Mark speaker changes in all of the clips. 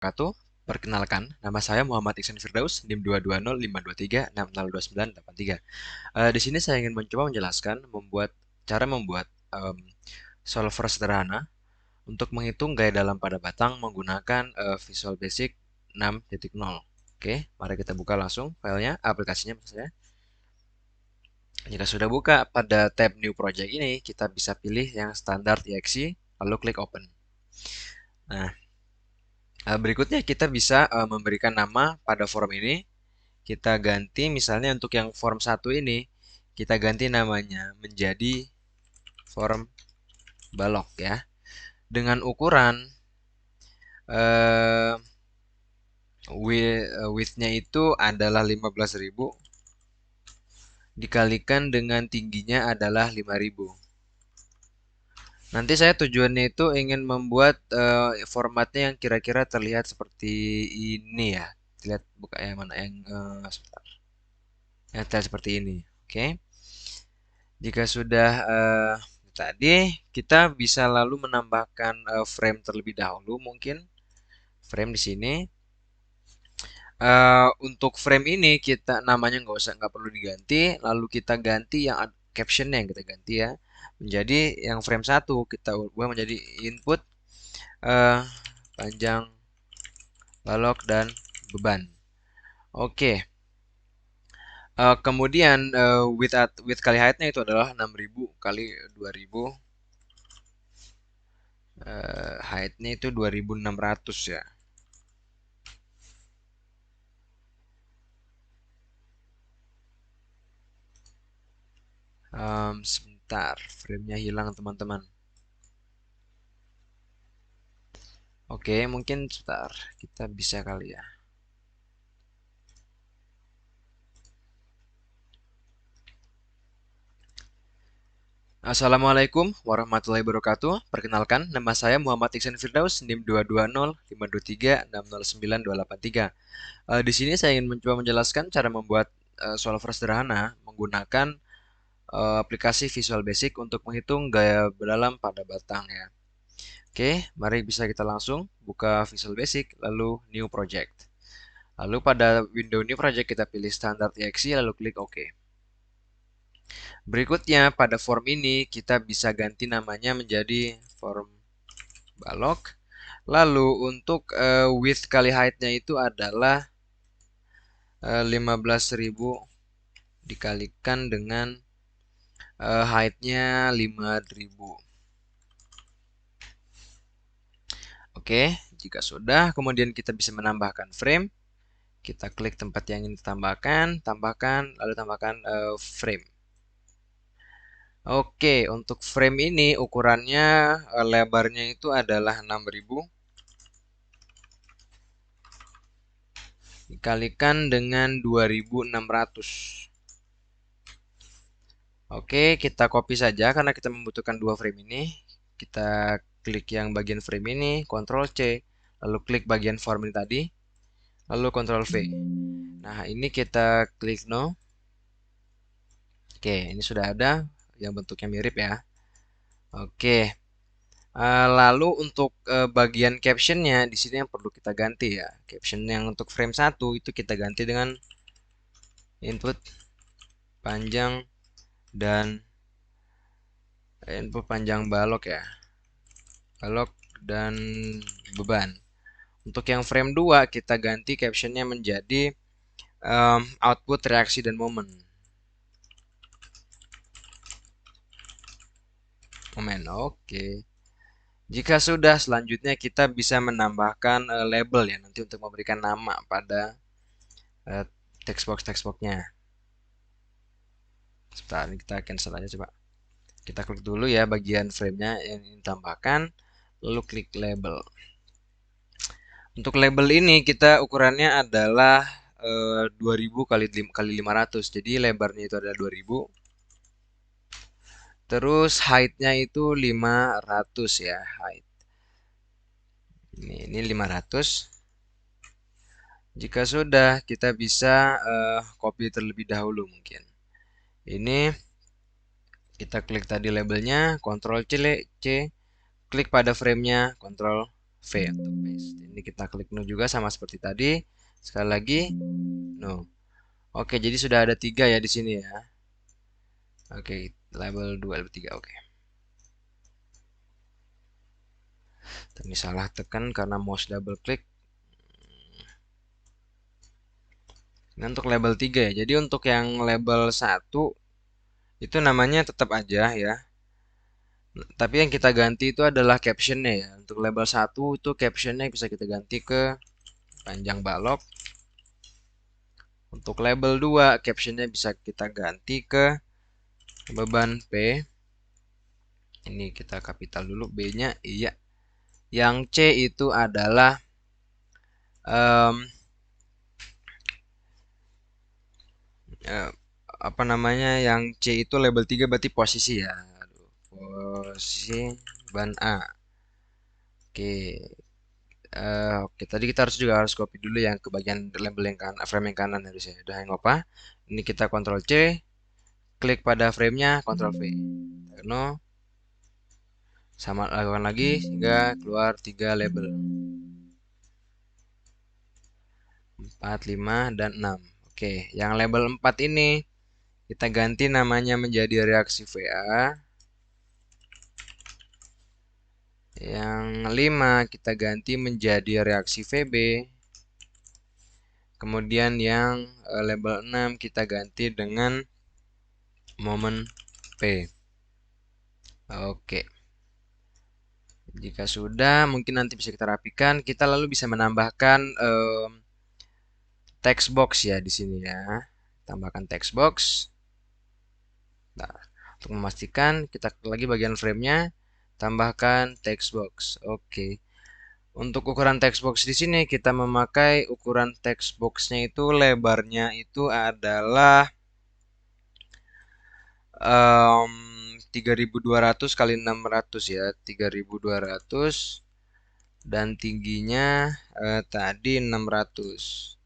Speaker 1: wabarakatuh. Perkenalkan, nama saya Muhammad Iksan Firdaus, NIM 2205236002983. Di sini saya ingin mencoba menjelaskan cara membuat solver sederhana untuk menghitung gaya dalam pada batang menggunakan Visual Basic 6.0. Oke, mari kita buka langsung filenya, aplikasinya maksudnya. Jika sudah buka, pada tab New Project ini kita bisa pilih yang standar exe, lalu klik Open. Nah, berikutnya kita bisa memberikan nama pada form ini. Kita ganti misalnya untuk yang form 1 ini, kita ganti namanya menjadi form balok ya. Dengan ukuran uh, width-nya itu adalah 15.000 dikalikan dengan tingginya adalah 5.000. Nanti saya tujuannya itu ingin membuat formatnya yang kira-kira terlihat seperti ini ya. Lihat buka yang mana yang sebentar. Yang terlihat seperti ini. Oke. Jika sudah tadi kita bisa lalu menambahkan frame terlebih dahulu mungkin frame di sini. Untuk frame ini kita namanya nggak perlu diganti, lalu kita ganti yang captionnya yang kita ganti ya menjadi yang frame 1 kita ubah menjadi input panjang balok dan beban. Oke. Kemudian width kali height-nya itu adalah 6.000 kali 2.000. Height-nya itu 2.600 ya. Sebentar, frame-nya hilang teman-teman. Oke, mungkin sebentar kita bisa kali ya. Assalamualaikum warahmatullahi wabarakatuh. Perkenalkan, nama saya Muhammad Iksan Firdaus, NIM 22052360923. Di sini saya ingin mencoba menjelaskan cara membuat solver sederhana menggunakan aplikasi Visual Basic untuk menghitung gaya dalam pada batang ya. Oke, mari bisa kita langsung buka Visual Basic lalu New Project. Lalu pada window New Project kita pilih Standard exe lalu klik OK. Berikutnya pada form ini kita bisa ganti namanya menjadi form balok. Lalu untuk width kali height-nya itu adalah 15.000 dikalikan dengan height-nya 5.000. Oke, jika sudah, kemudian kita bisa menambahkan frame. Kita klik tempat yang ingin ditambahkan, lalu tambahkan frame. Oke, untuk frame ini ukurannya lebarnya itu adalah 6.000 dikalikan dengan 2.600. Oke, kita copy saja karena kita membutuhkan dua frame ini. Kita klik yang bagian frame ini, Ctrl C, lalu klik bagian form ini tadi, lalu Ctrl V. Nah, ini kita klik no. Oke, ini sudah ada yang bentuknya mirip ya. Oke. Lalu untuk bagian captionnya di sini yang perlu kita ganti ya. Caption yang untuk frame 1 itu kita ganti dengan input panjang dan input panjang balok ya. Balok dan beban. Untuk yang frame 2 kita ganti captionnya menjadi output reaksi dan momen. Oke. Jika sudah, selanjutnya kita bisa menambahkan label ya nanti untuk memberikan nama pada text box-nya. Sebentar, ini kita cancel aja coba. Kita klik dulu ya bagian frame-nya yang ingin tambahkan, lalu klik label. Untuk label ini kita ukurannya adalah 2000 kali 500. Jadi lebarnya itu adalah 2000. Terus height-nya itu 500 ya, height. Ini 500. Jika sudah, kita bisa copy terlebih dahulu mungkin. Ini kita klik tadi labelnya, Ctrl C, klik pada framenya, Ctrl V untuk paste. Ini kita klik no juga sama seperti tadi. Sekali lagi no. Oke, jadi sudah ada 3 ya di sini ya. Oke, label 2, label 3. Oke. Ini salah tekan karena mouse double klik. Ini untuk label 3 ya. Jadi untuk yang label 1 itu namanya tetap aja ya. Tapi yang kita ganti itu adalah captionnya ya. Untuk label 1 itu captionnya bisa kita ganti ke panjang balok. Untuk label 2 captionnya bisa kita ganti ke beban P. Ini kita kapital dulu, B-nya iya. Yang C itu adalah apa namanya, yang C itu label 3 berarti posisi ya. Aduh, posisi ban A. Oke. Oke, tadi kita juga harus copy dulu yang ke bagian label yang kanan, frame yang kanan harusnya. Udah yang apa? Ini kita Ctrl C, klik pada frame-nya, Ctrl V. No, sama lakukan lagi hingga keluar 3 label. 4, 5, dan 6. Oke, yang label 4 ini kita ganti namanya menjadi reaksi VA. Yang 5 kita ganti menjadi reaksi VB. Kemudian yang label 6 kita ganti dengan momen P. Oke. Jika sudah, mungkin nanti bisa kita rapikan. Kita lalu bisa menambahkan text box ya di sini ya. Tambahkan text box. Nah, untuk memastikan kita klik lagi bagian frame-nya, tambahkan text box. Oke. Untuk ukuran text box di sini kita memakai ukuran text box-nya itu lebarnya itu adalah 3200 kali 600 ya, 3200, dan tingginya tadi 600.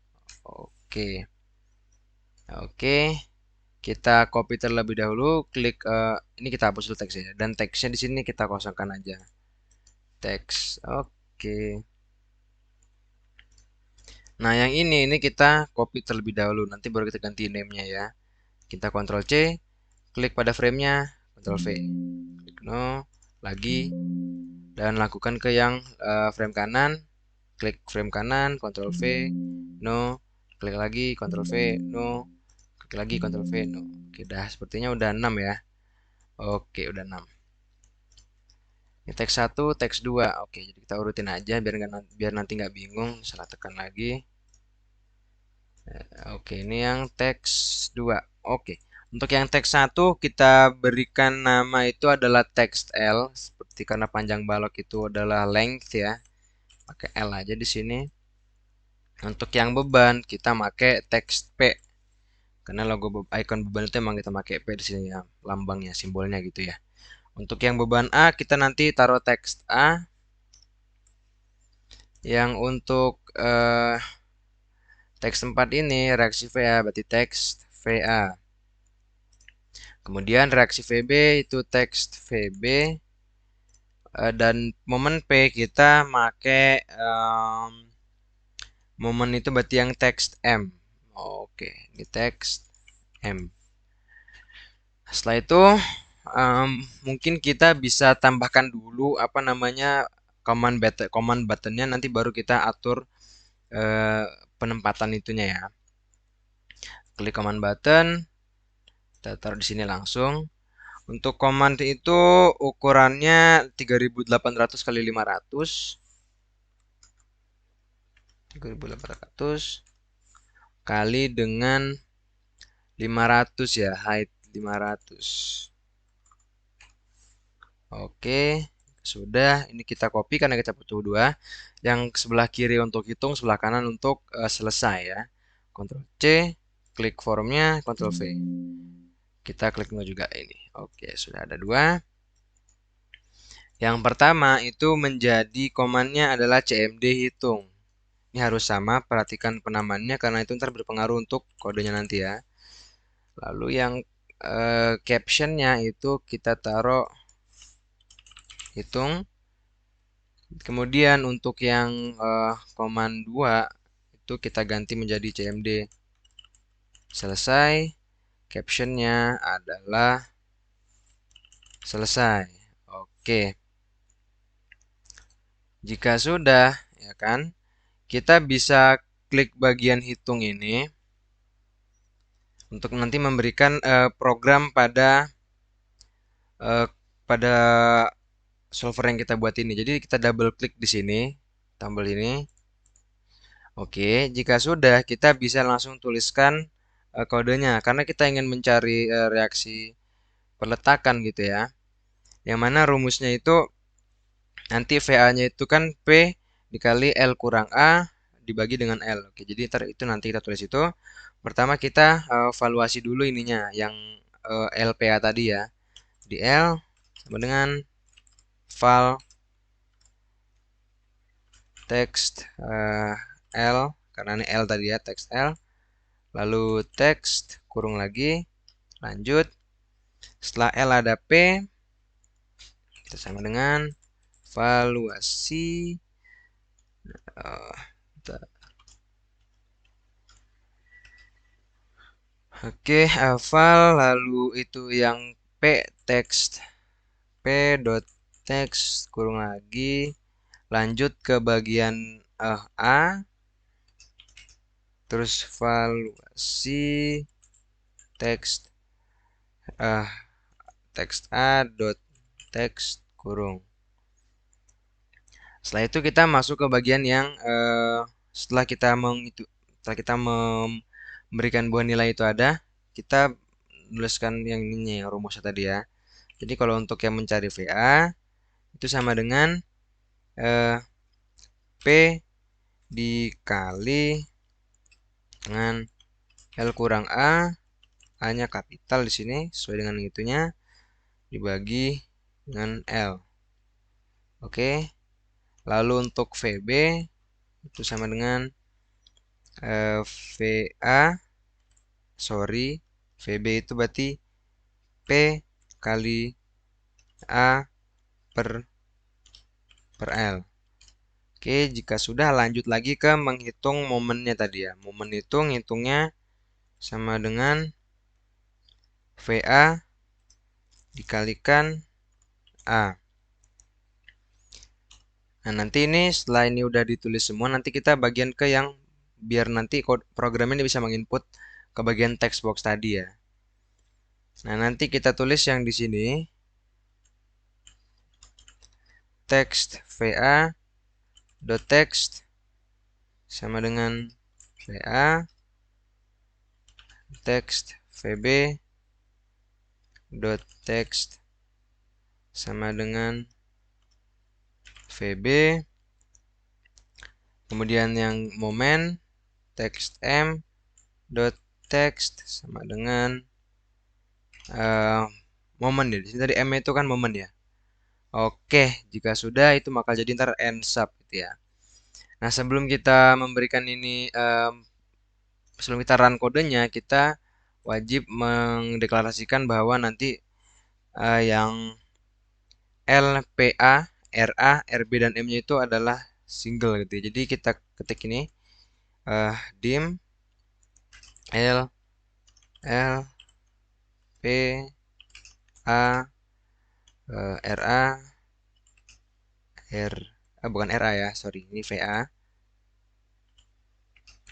Speaker 1: Oke. Oke. Kita copy terlebih dahulu, klik ini kita hapus dulu teksnya dan teksnya di sini kita kosongkan aja. Teks. Oke. Nah, yang ini kita copy terlebih dahulu, nanti baru kita ganti name-nya ya. Kita Ctrl C, klik pada frame-nya, Ctrl V. Klik no, lagi, dan lakukan ke yang frame kanan, klik frame kanan, Ctrl V, no, klik lagi, Ctrl V, no, klik lagi, Ctrl V, no. Oke, dah sepertinya udah 6 ya. Oke, udah 6. Ini teks 1, teks 2. Oke, jadi kita urutin aja biar nanti nggak bingung, salah tekan lagi. Oke, ini yang teks 2. Oke. Untuk yang teks 1 kita berikan nama itu adalah text L, seperti karena panjang balok itu adalah length ya. Pakai L aja di sini. Untuk yang beban kita pakai text P. Karena logo icon beban itu emang kita pakai P di sini ya, lambangnya, simbolnya gitu ya. Untuk yang beban A kita nanti taruh teks A. Yang untuk teks 4 ini reaksi VA berarti teks VA. Kemudian reaksi VB itu teks VB, dan momen P kita pakai momen itu berarti yang teks M. Oke, ini teks M. Setelah itu mungkin kita bisa tambahkan dulu apa namanya command buttonnya, nanti baru kita atur penempatan itunya ya. Klik command button, kita taruh di sini langsung. Untuk command itu ukurannya 3800 kali 500. 3800 kali dengan 500 ya, height 500. Oke, sudah. Ini kita copy karena kita butuh 2. Yang sebelah kiri untuk hitung, sebelah kanan untuk selesai ya. Ctrl C, klik formnya, Ctrl V. Kita klik no juga ini. Oke, sudah ada 2. Yang pertama itu menjadi komannya adalah CMD hitung. Ini harus sama, perhatikan penamaannya karena itu ntar berpengaruh untuk kodenya nanti ya. Lalu yang captionnya itu kita taruh hitung Kemudian untuk yang command 2 itu kita ganti menjadi cmd. Selesai. Captionnya adalah selesai. Oke. Jika sudah, ya kan, kita bisa klik bagian hitung ini untuk nanti memberikan program eh, pada solver yang kita buat ini. Jadi kita double klik di sini, tombol ini. Oke, jika sudah kita bisa langsung tuliskan kodenya karena kita ingin mencari reaksi peletakan gitu ya. Yang mana rumusnya itu nanti VA-nya itu kan P dikali L kurang A dibagi dengan L. Oke, jadi itu nanti kita tulis itu. Pertama kita evaluasi dulu ininya yang LPA tadi ya. Di L sama dengan val text L karena ini L tadi ya, text L. Lalu text kurung lagi, lanjut. Setelah L ada P, kita sama dengan valuasi. Uh, Oke, val lalu itu yang P text P dot text kurung lagi, lanjut ke bagian A, terus valuasi text uh, text A dot text kurung. Setelah itu kita masuk ke bagian yang setelah kita memberikan buah nilai itu ada, kita menuliskan yang ini yang rumusnya tadi ya. Jadi kalau untuk yang mencari VA itu sama dengan eh, P dikali dengan L kurang A, A-nya kapital di sini sesuai dengan itunya dibagi dengan L. Oke. Lalu untuk VB itu sama dengan VA, sorry, VB itu berarti P kali A per L. Oke, jika sudah lanjut lagi ke menghitung momennya tadi ya. Momen itu ngitungnya sama dengan VA dikalikan A. Nah, nanti ini setelah ini udah ditulis semua, nanti kita bagian ke yang biar nanti program ini bisa menginput ke bagian text box tadi ya. Nah, nanti kita tulis yang di sini text VA dot text sama dengan VA text VB dot text sama dengan VB. Kemudian yang momen text M dot text sama dengan momen ya. Di sini tadi M itu kan momen ya. Oke, jika sudah itu maka jadi ntar end sub gitu ya. Nah, sebelum kita memberikan ini sebelum kita run kodenya, kita wajib mendeklarasikan bahwa nanti yang LPA, RA, RB dan M-nya itu adalah single gitu ya. Jadi kita ketik ini dim L L P A RA bukan RA ya, sorry, ini VA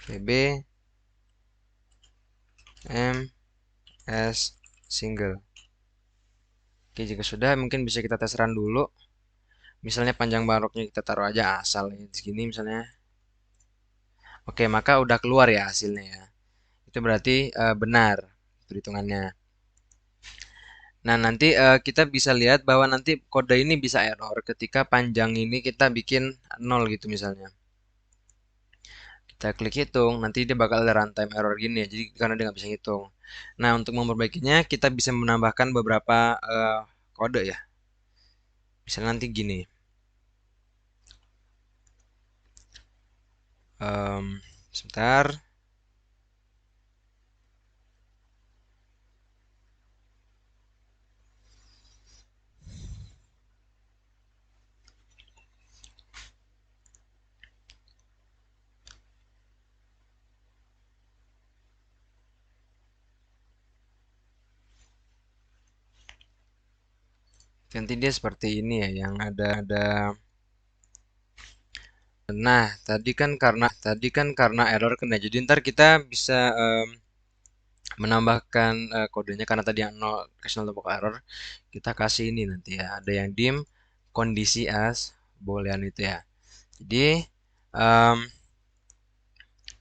Speaker 1: VB M S single. Oke, jika sudah mungkin bisa kita tes run dulu. Misalnya panjang baroknya kita taruh aja asal segini misalnya. Oke, maka udah keluar ya hasilnya ya. Itu berarti benar perhitungannya. Nah, nanti kita bisa lihat bahwa nanti kode ini bisa error ketika panjang ini kita bikin 0 gitu misalnya. Kita klik hitung, nanti dia bakal ada runtime error gini ya. Jadi karena dia nggak bisa hitung. Nah, untuk memperbaikinya kita bisa menambahkan beberapa kode ya. Misalnya nanti gini. Sebentar. Nanti dia seperti ini ya, yang ada. Nah, tadi kan karena error kena. Jadi ntar kita bisa menambahkan kodenya karena tadi yang 0 kasih 0 untuk error. Kita kasih ini nanti ya. Ada yang dim kondisi as boolean itu ya. Jadi em,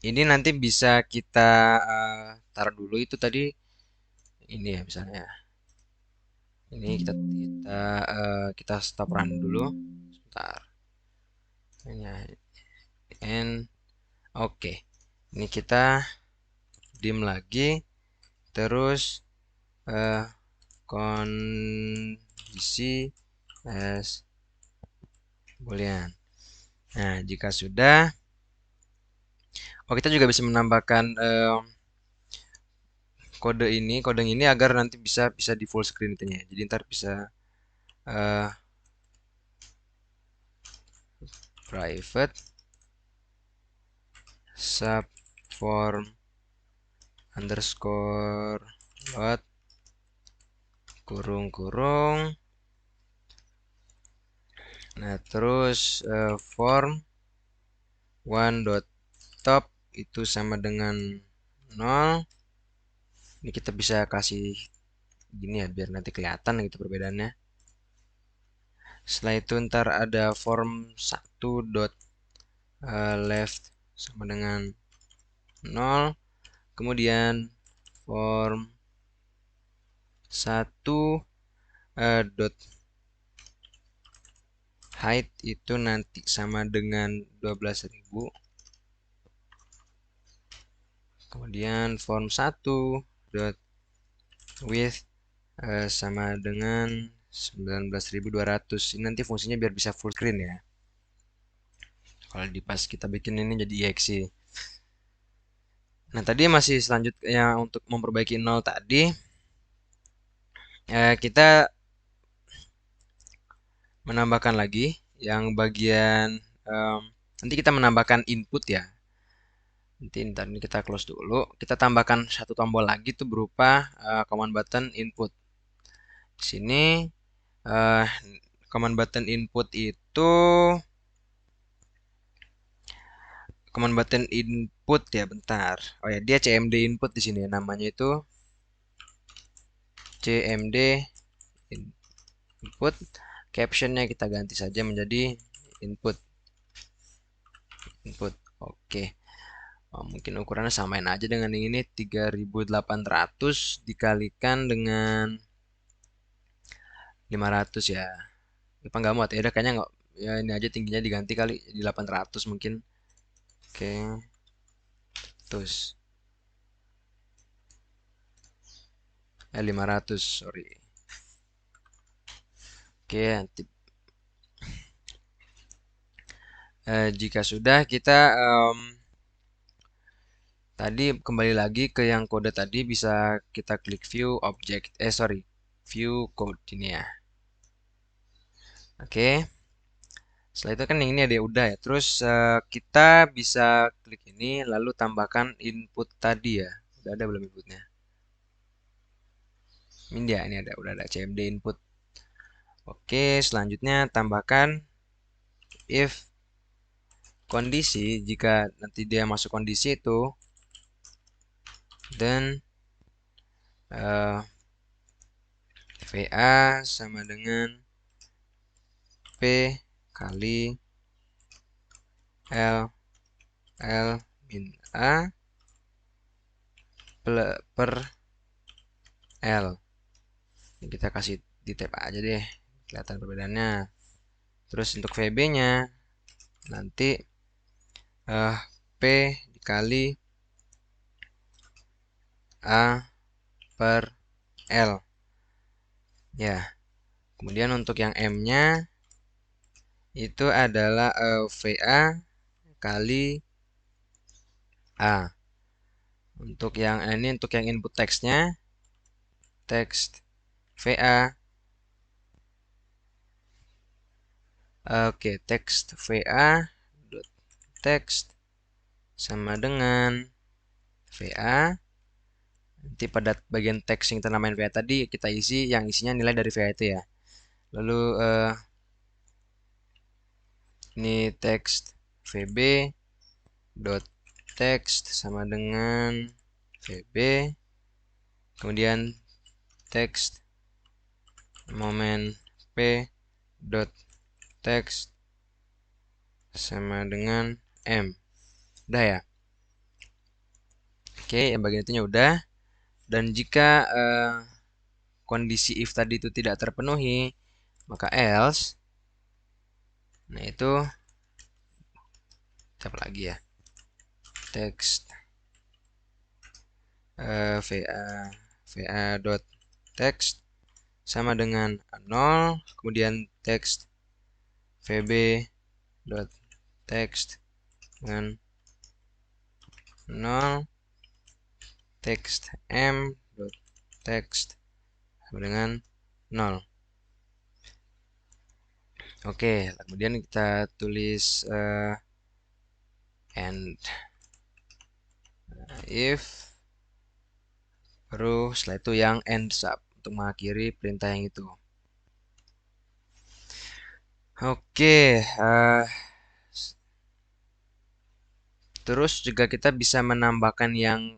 Speaker 1: ini nanti bisa kita taruh dulu itu tadi ini ya misalnya. Ini kita stop run dulu. Sebentar. Ini and oke. Ini kita dim lagi terus eh, kondisi as boolean. Nah, jika sudah, oh kita juga bisa menambahkan kode ini agar nanti bisa bisa di full screen itunya. Jadi ntar bisa eh, private subform underscore load kurung kurung. Nah, terus form one dot top itu sama dengan 0. Ini kita bisa kasih gini ya biar nanti kelihatan gitu perbedaannya. Setelah itu ntar ada form 1 dot left sama dengan 0. Kemudian form 1 dot height itu nanti sama dengan 12.000. Kemudian form 1 dot width sama dengan 19.200. Ini nanti fungsinya biar bisa full screen ya. Kalau di pas kita bikin ini jadi exe. Nah, tadi masih selanjutnya untuk memperbaiki 0 tadi kita menambahkan lagi yang bagian nanti kita menambahkan input ya. Nanti ntar ini kita close dulu. Kita tambahkan satu tombol lagi tuh berupa command button input. Di sini uh, command button input itu command button input ya bentar. Oh ya dia cmd input di sini ya. Namanya itu cmd input. Captionnya kita ganti saja menjadi input. Oke. Oh, mungkin ukurannya samain aja dengan yang ini 3800 dikalikan dengan 500 ya. Apa nggak muat ya? Udah kayaknya nggak ya ini aja tingginya diganti kali di 800 mungkin. Oke, terus 500 sorry. Oke, nanti jika sudah kita tadi kembali lagi ke yang kode tadi bisa kita klik view object sorry view code ini ya. Oke. Setelah itu kan yang ini ada udah ya. Terus kita bisa klik ini lalu tambahkan input tadi ya. Udah ada belum inputnya? Ini dia, ini ada, udah ada cmd input. Oke, selanjutnya tambahkan if kondisi jika nanti dia masuk kondisi itu dan VA sama dengan P kali L L min A per L. Ini kita kasih di tab aja deh, kelihatan perbedaannya. Terus untuk VB-nya nanti P dikali A per L. Ya, kemudian untuk yang M-nya itu adalah VA kali A. Untuk yang ini untuk yang input teksnya text VA. Oke, text VA dot text sama dengan VA. Nanti pada bagian teks yang kita namain VA tadi kita isi yang isinya nilai dari VA itu ya. Lalu ini text VB dot text sama dengan VB, kemudian text momen P dot text sama dengan M. Udah ya. Oke, yang bagian itunya udah. Dan jika kondisi if tadi itu tidak terpenuhi, maka else. Nah, itu apa lagi ya? Text va dot text sama dengan 0, kemudian text vb dot text dengan 0, text m dot text sama dengan 0. Oke, kemudian kita tulis and if, baru setelah itu yang ends up untuk mengakhiri perintah yang itu. Oke, terus juga kita bisa menambahkan yang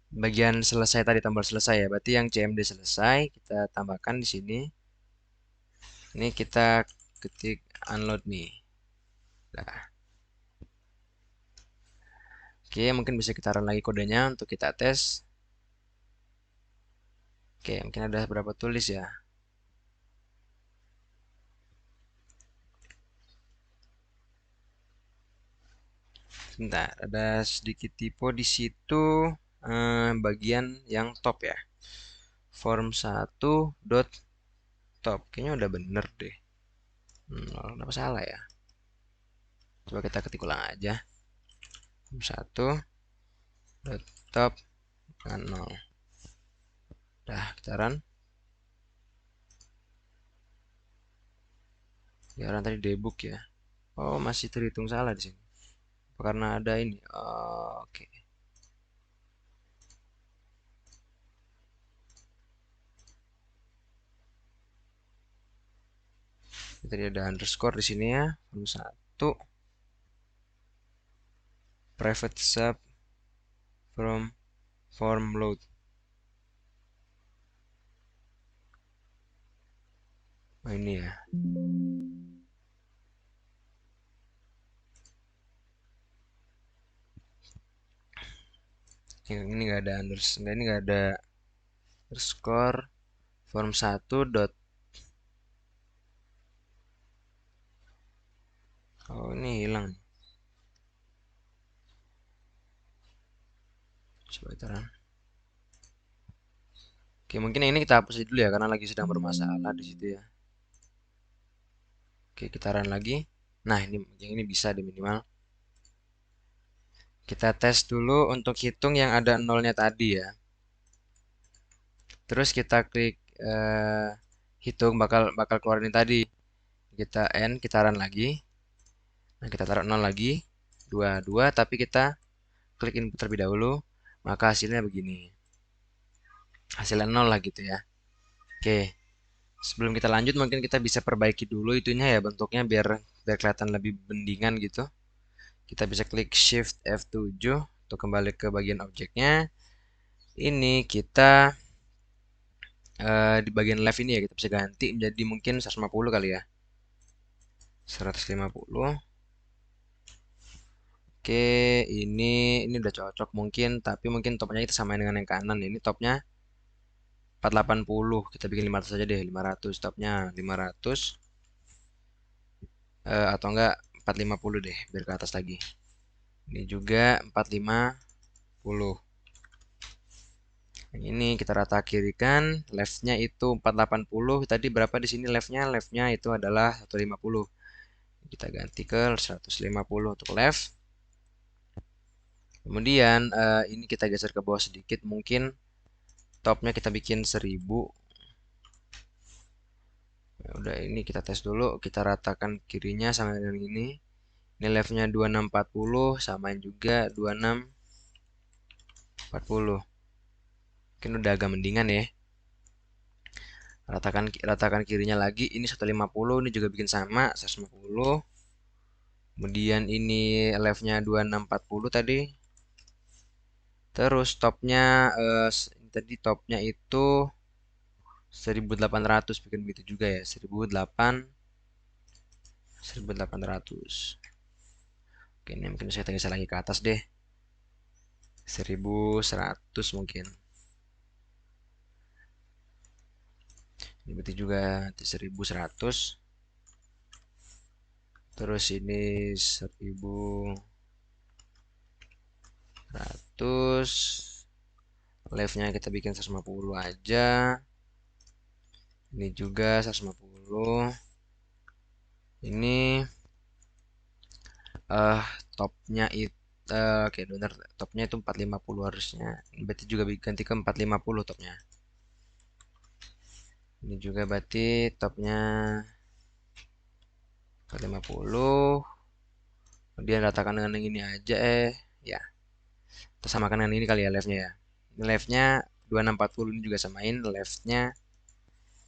Speaker 1: bagian selesai tadi, tombol selesai ya. Berarti yang CMD selesai kita tambahkan di sini. Ini kita ketik unload nih. Nah. Oke, mungkin bisa kita run lagi kodenya untuk kita tes. Oke, mungkin ada berapa tulis ya. Sebentar, ada sedikit typo di situ bagian yang top ya. Form 1 dot top. Kayaknya udah bener deh. Kenapa salah ya? Coba kita ketik ulang aja. Form 1 dot top dengan 0. Udah, kita run. Ya, run tadi debug ya. Oh, masih terhitung salah di sini. Karena ada ini. Oh, oke. Tadi ada underscore di sini ya. Form 1 private sub from form load. Oh, ini ya. Ini nggak ada underscore, ini nggak ada underscore form 1 dot. Oh, ini hilang. Coba kita run. Oke, mungkin ini kita hapus dulu ya karena lagi sedang bermasalah di situ ya. Oke, kita run lagi. Nah, ini yang ini bisa di minimal. Kita tes dulu untuk hitung yang ada nolnya tadi ya. Terus kita klik hitung bakal keluarin tadi. Kita end, kita run lagi. Nah, kita taruh 0 lagi. 22, tapi kita klik input terlebih dahulu, maka hasilnya begini. Hasilnya 0 lah gitu ya. Oke. Sebelum kita lanjut mungkin kita bisa perbaiki dulu itunya ya bentuknya biar kelihatan lebih bendingan gitu. Kita bisa klik Shift F7 untuk kembali ke bagian objeknya. Ini kita di bagian left ini ya kita bisa ganti menjadi mungkin 150 kali ya. 150. Oke, ini udah cocok mungkin, tapi mungkin topnya kita samain dengan yang kanan. Ini topnya 480. Kita bikin 500 aja deh, 500 topnya 500 atau enggak 450 deh, biar ke atas lagi. Ini juga 450. Yang ini kita rata kirikan, leftnya itu 480. Tadi berapa di sini leftnya? Leftnya itu adalah 150. Kita ganti ke 150 untuk left. Kemudian ini kita geser ke bawah sedikit, mungkin topnya kita bikin 1000. Ya udah, ini kita tes dulu, kita ratakan kirinya sama dengan ini. Ini leftnya 2640, samain juga 2640. Mungkin udah agak mendingan ya. Ratakan kirinya lagi. Ini 150, ini juga bikin sama 150. Kemudian ini leftnya 2640 tadi. Terus topnya tadi topnya itu 1800, bikin begitu juga ya. 1800. Oke, ini mungkin saya geser lagi ke atas deh. 1100 mungkin. Ini berarti juga 1100. Terus ini 1100. Leftnya kita bikin 150 aja. Ini juga 150. Ini topnya itu oke, benar, topnya itu 450 harusnya. Ini berarti juga ganti ke 450 topnya. Ini juga berarti topnya 450. Kemudian ratakan dengan yang ini aja, ya. Kita samakan dengan ini kali ya leftnya ya. Ini leftnya 2640, ini juga samain leftnya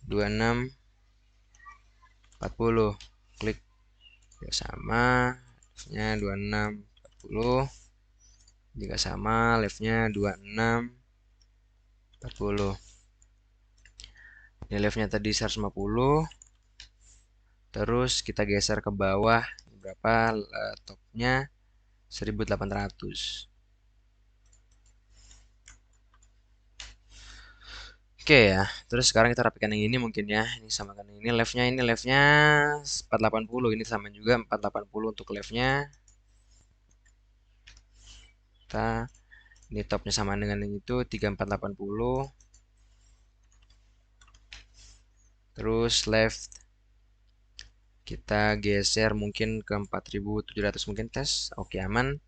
Speaker 1: 2640. Klik ya, sama. Leftnya 2640 juga sama, leftnya 2640. Ini leftnya tadi 150. Terus kita geser ke bawah berapa, topnya 1800. Oke ya, terus sekarang kita rapikan yang ini mungkin ya. Ini samakan ini leftnya 480, ini sama juga 480 untuk leftnya. Kita ini topnya sama dengan yang itu 3480. Terus left kita geser mungkin ke 4700 mungkin, tes. Oke, aman.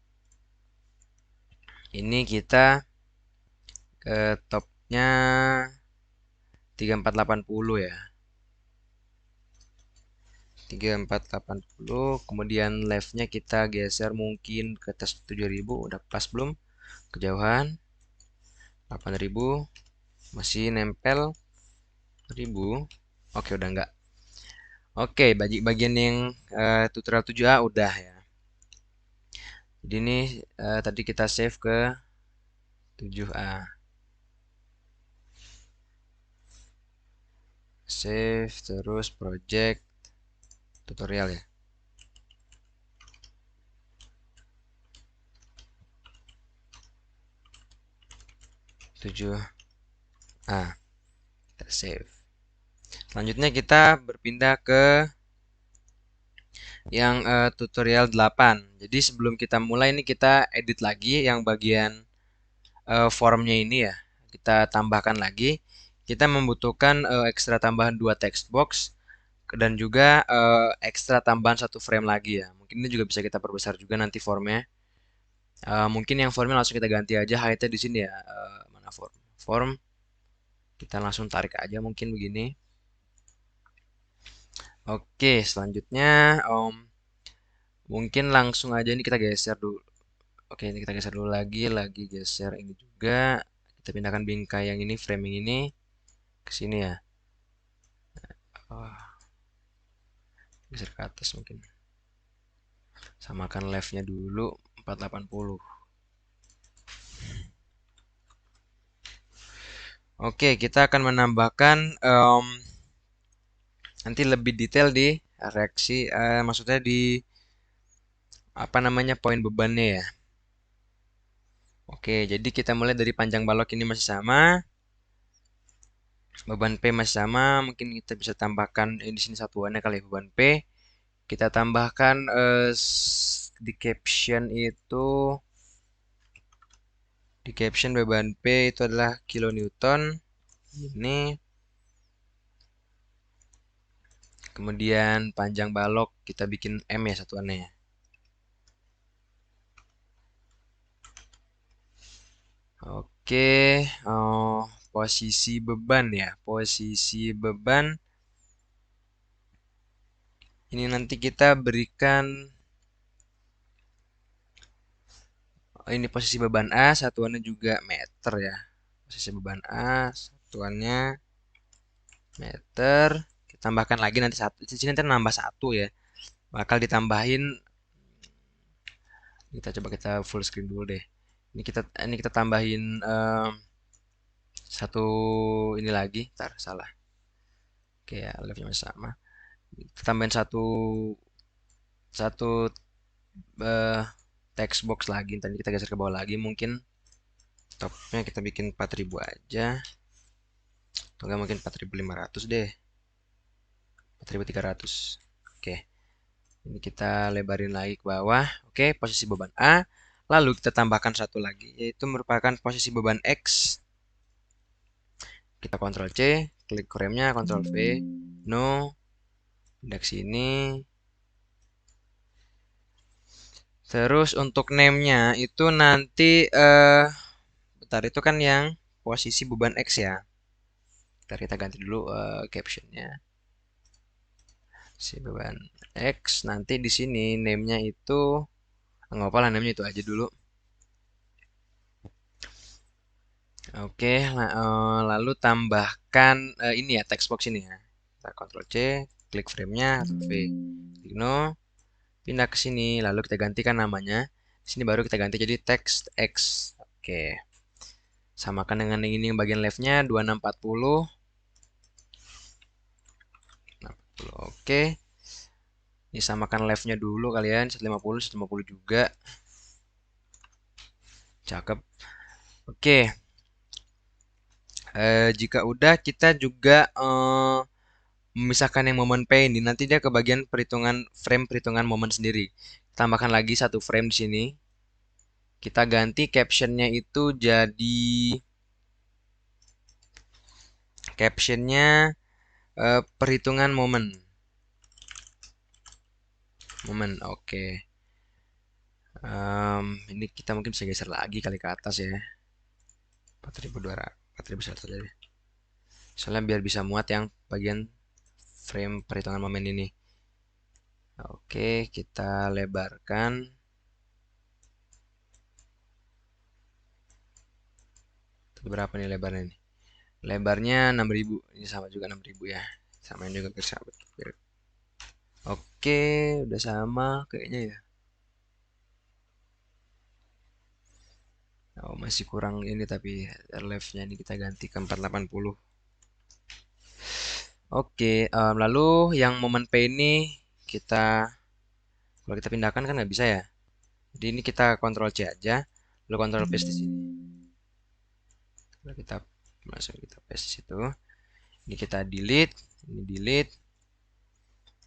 Speaker 1: Ini kita ke topnya 3480 ya. 3480. Kemudian leftnya kita geser mungkin ke atas 7000. Udah pas belum? Kejauhan 8000. Masih nempel 1000. Oke, udah enggak. Oke, bagian yang tutorial 7A udah ya. Jadi ini tadi kita save ke 7A. Save terus project tutorial ya. 7A. Kita save. Selanjutnya kita berpindah ke yang tutorial 8. Jadi sebelum kita mulai ini kita edit lagi yang bagian formnya ini ya. Kita tambahkan lagi. Kita membutuhkan ekstra tambahan 2 text box dan juga ekstra tambahan 1 frame lagi ya. Mungkin ini juga bisa kita perbesar juga nanti formnya. Mungkin yang formnya langsung kita ganti aja height-nya di sini ya. Mana form? Form. Kita langsung tarik aja mungkin begini. Oke, selanjutnya mungkin langsung aja ini kita geser dulu. Oke, ini kita geser dulu lagi geser ini juga. Kita pindahkan bingkai yang ini, framing ini ke sini ya. Oh, geser ke atas mungkin. Samakan leftnya dulu 480. Oke, kita akan menambahkan nanti lebih detail di reaksi, maksudnya di apa namanya, poin bebannya ya. Oke, jadi kita mulai dari panjang balok ini masih sama, beban P masih sama. Mungkin kita bisa tambahkan di sini satuannya kali ya, beban P. Kita tambahkan di caption itu, di caption beban P itu adalah kilonewton. Ini. Kemudian panjang balok kita bikin M ya satuannya ya. Oke, oh, posisi beban ya. Posisi beban ini nanti kita berikan, ini posisi beban A, satuannya juga meter ya. Posisi beban A, satuannya meter. Kita tambahkan lagi nanti satu. Di sini nanti nambah satu ya. Bakal ditambahin. Kita coba kita full screen dulu deh. Ini kita tambahin satu ini lagi. Ntar salah. Oke ya, levelnya masih sama. Kita tambahin satu satu eh, text box lagi. Tadi kita geser ke bawah lagi. Mungkin topnya kita bikin 4000 aja. Atau enggak mungkin 4500 deh. 4300. Oke. Ini kita lebarin lagi ke bawah. Oke, posisi beban A. Lalu kita tambahkan satu lagi, yaitu merupakan posisi beban X. Kita Ctrl C, klik remnya, Ctrl V, no, pindah ke sini. Terus untuk name-nya itu nanti, bentar itu kan yang posisi beban X ya. Bentar kita ganti dulu captionnya. Si beban X, nanti di sini name-nya itu, nggak apa lah name-nya itu aja dulu. Oke, lalu tambahkan ini ya text box ini ya. Kita Ctrl C, klik frame-nya, Ctrl V, klik no, pindah ke sini, lalu kita gantikan namanya. Di sini baru kita ganti jadi text X. Oke, samakan dengan yang ini yang bagian left-nya 2640. Oke, ini samakan left-nya dulu kalian 150, 150 juga. Cakep. Oke, jika udah kita juga memisahkan yang momen P ini nanti dia ke bagian perhitungan frame perhitungan momen sendiri. Tambahkan lagi satu frame di sini. Kita ganti captionnya itu jadi captionnya perhitungan momen. Momen, oke. Ini kita mungkin bisa geser lagi kali ke atas ya. 4200, 4100 aja deh. Soalnya biar bisa muat yang bagian frame perhitungan momen ini. Oke, kita lebarkan. Berapa nih lebarnya nih? Lebarnya 6000. Ini sama juga 6000 ya. Samain juga ke sahabat. Oke, udah sama kayaknya ya. Oh, masih kurang ini tapi leftnya ini kita ganti ke 480. Oke, lalu yang momen P ini kita kalau kita pindahkan kan nggak bisa ya. Jadi ini kita Ctrl C aja, lalu Ctrl paste di sini. Lalu kita masuk kita paste di situ. Ini kita delete, ini delete,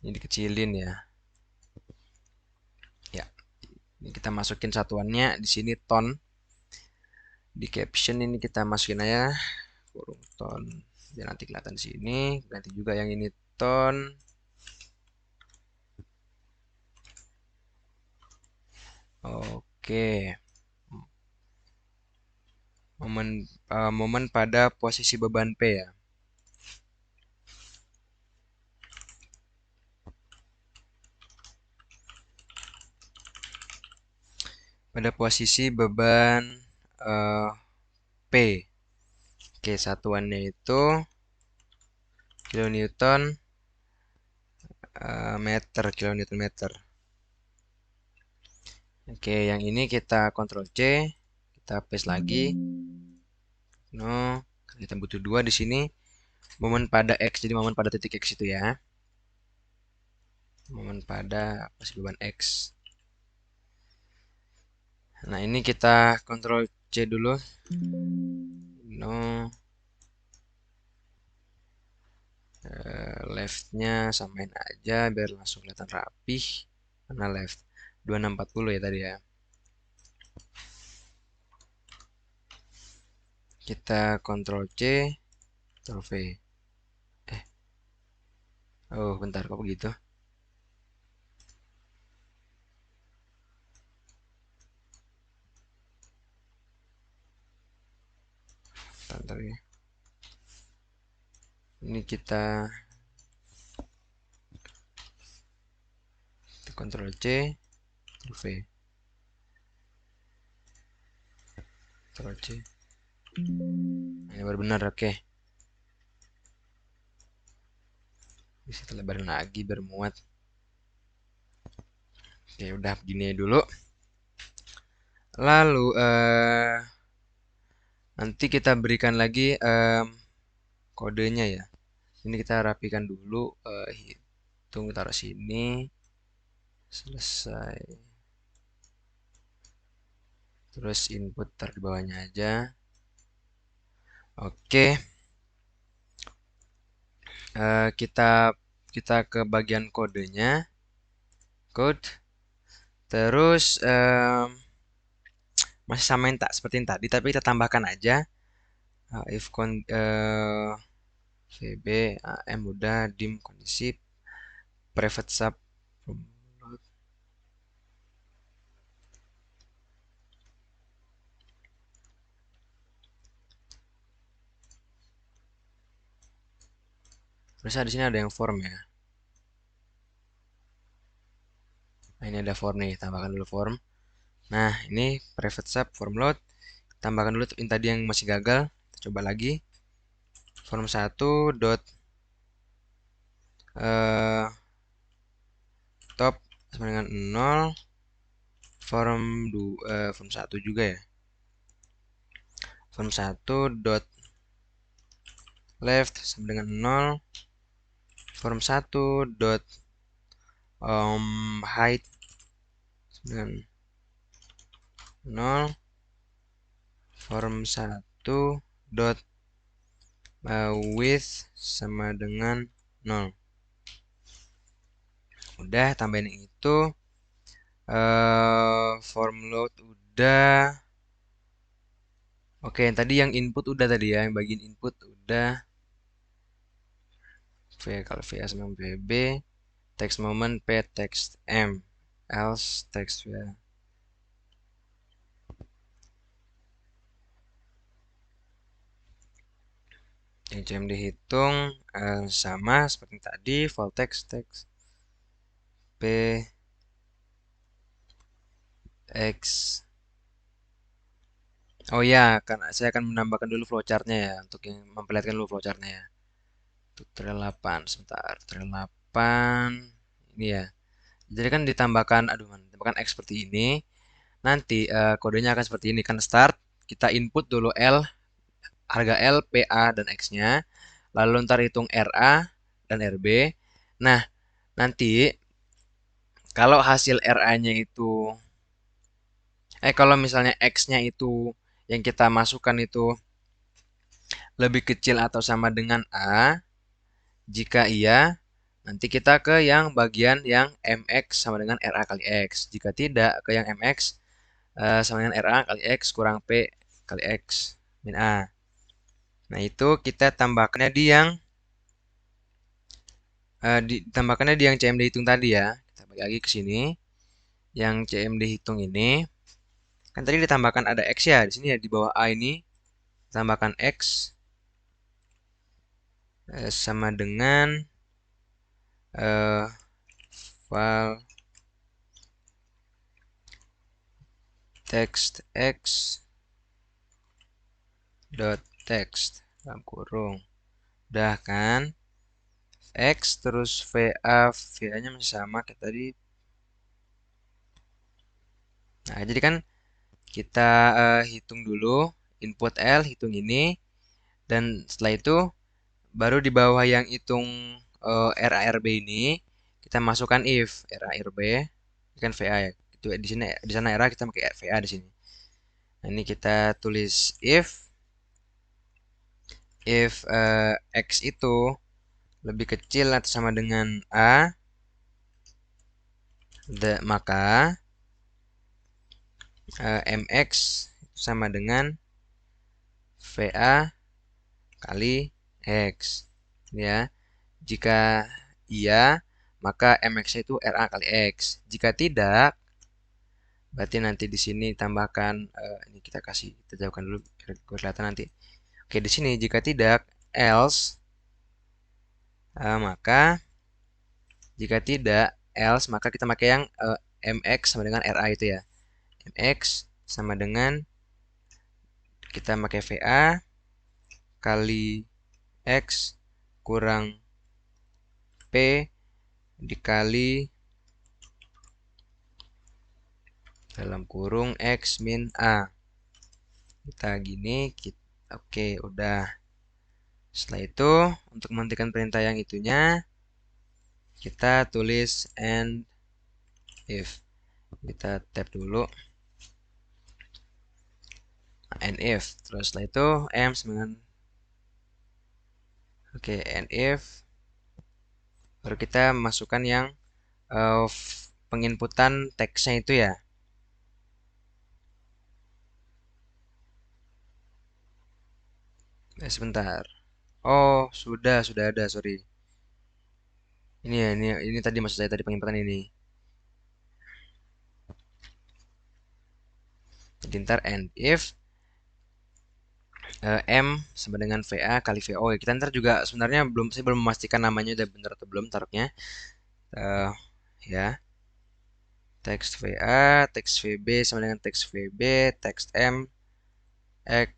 Speaker 1: ini dikecilin ya. Ya, ini kita masukin satuannya di sini tone. Di caption ini kita masukin aja kurung tone biar nanti kelihatan di sini. Ganti juga yang ini tone. Oke. Momen pada posisi beban P ya. Pada posisi beban P. Oke, satuannya itu kilonewton meter, kilonewton meter. Oke, yang ini kita Ctrl C, kita paste lagi. No, kita butuh dua di sini. Momen pada X, jadi momen pada titik X itu ya. Momen pada posisi beban X. Nah, ini kita Ctrl C dulu. No, leftnya samain aja biar langsung kelihatan rapih. Mana left? 2640 ya tadi ya. Kita Ctrl C, Ctrl V. Oh bentar kok begitu? Bentar ya. Ini kita Ctrl C, Ctrl V. Ctrl C. Ini baru benar, oke. Bisa kita lebarin lagi biar muat. Oke, udah begini dulu. Lalu nanti kita berikan lagi kodenya ya. Ini kita rapikan dulu, hitung taruh sini. Selesai. Terus input taruh di bawahnya aja. Oke, kita kita ke bagian kodenya, code. Terus masih samain tak seperti yang tadi, tapi kita tambahkan aja if VB AM udah dim kondisi private sub terus di sini ada yang form ya. Nah, ini ada form nih, tambahkan dulu form. Nah, ini private sub form load. Tambahkan dulu yang tadi yang masih gagal. Kita coba lagi. Form 1 dot top sama dengan 0. Form 1 juga ya. Form 1 dot left sama dengan 0. Form 1 dot height sama dengan 0. Form 1 dot width sama dengan 0. Udah, tambahin yang itu. Form load udah. Oke, yang tadi yang input udah tadi ya, yang bagian input udah. Kalau VA sama VB, text moment P text M, else text VA. Yang CM dihitung sama seperti tadi, full text text P X. Oh ya, kan saya akan menambahkan dulu flowchartnya ya, untuk yang memperlihatkan dulu flowchartnya ya. Tutorial 8, sebentar. Tutorial 8 ini ya. Jadi kan ditambahkan, aduh man, ditambahkan X seperti ini. Nanti kodenya akan seperti ini kan start. Kita input dulu L, harga L, PA, dan X-nya. Lalu ntar hitung RA dan RB. Nah, nanti kalau hasil RA-nya itu, kalau misalnya X-nya itu yang kita masukkan itu lebih kecil atau sama dengan A, jika iya, nanti kita ke yang bagian yang MX sama dengan RA kali X. Jika tidak, ke yang MX sama dengan RA kali X kurang P kali X min A. Nah, itu kita tambahkannya di yang ditambahkannya di yang CMD hitung tadi ya. Kita balik lagi ke sini. Yang CMD hitung ini kan tadi ditambahkan ada X ya. Di sini ya di bawah A ini tambahkan X sama dengan file text X dot text dalam kurung. Udah kan? X terus VA nya masih sama kayak tadi. Nah, jadi kan kita hitung dulu input L, hitung ini, dan setelah itu baru di bawah yang hitung RARB ini kita masukkan if RARB kan VA ya. Itu di sini di sana RA kita pakai VA di sini. Nah, ini kita tulis if X itu lebih kecil atau sama dengan A, maka MX sama dengan VA kali X ya. Jika iya, maka MX itu RA kali X. Jika tidak, berarti nanti di sini tambahkan ini kita kasih, kita jauhkan dulu biar kelihatan nanti. Oke, di sini jika tidak, else maka jika tidak else maka kita pakai yang MX sama dengan RA itu ya. MX sama dengan kita pakai VA kali X kurang P dikali dalam kurung X min A. Kita gini, oke, udah. Setelah itu, untuk menghentikan perintah yang itunya, kita tulis and if. Kita tab dulu, and if. Terus setelah itu, m dengan, oke, and if. Baru kita masukkan yang penginputan teksnya itu ya. Sebentar. Oh, sudah ada, sorry. Ini ya, ini tadi maksud saya tadi penginputan ini. Jadi ntar and if M sama dengan VA kali VO. Kita ntar juga sebenarnya saya belum memastikan namanya udah bener atau belum taruhnya. Ya, teks VA, teks VB sama dengan teks VB, teks M, X.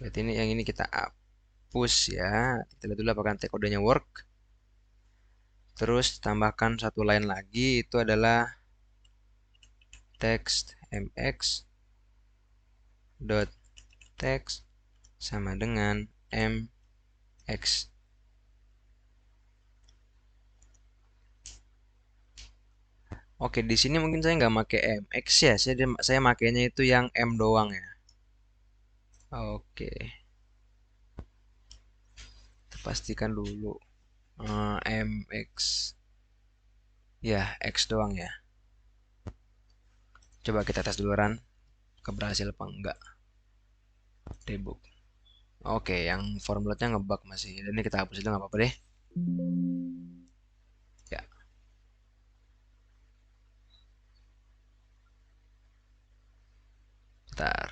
Speaker 1: Berarti ini yang ini kita hapus ya. Kita lihat dulu apakah nanti kodenya work. Terus tambahkan satu line lagi, itu adalah text mx dot text sama dengan mx. Oke, di sini mungkin saya nggak pakai mx ya. Saya makainya itu yang m doang ya. Oke, kita pastikan dulu. Mx, ya x doang ya. Coba kita tes dulu run, keberhasil apa enggak. Debug. Oke, yang formatnya ngebug masih. Dan ini kita hapus itu nggak apa-apa deh. Ya, bentar.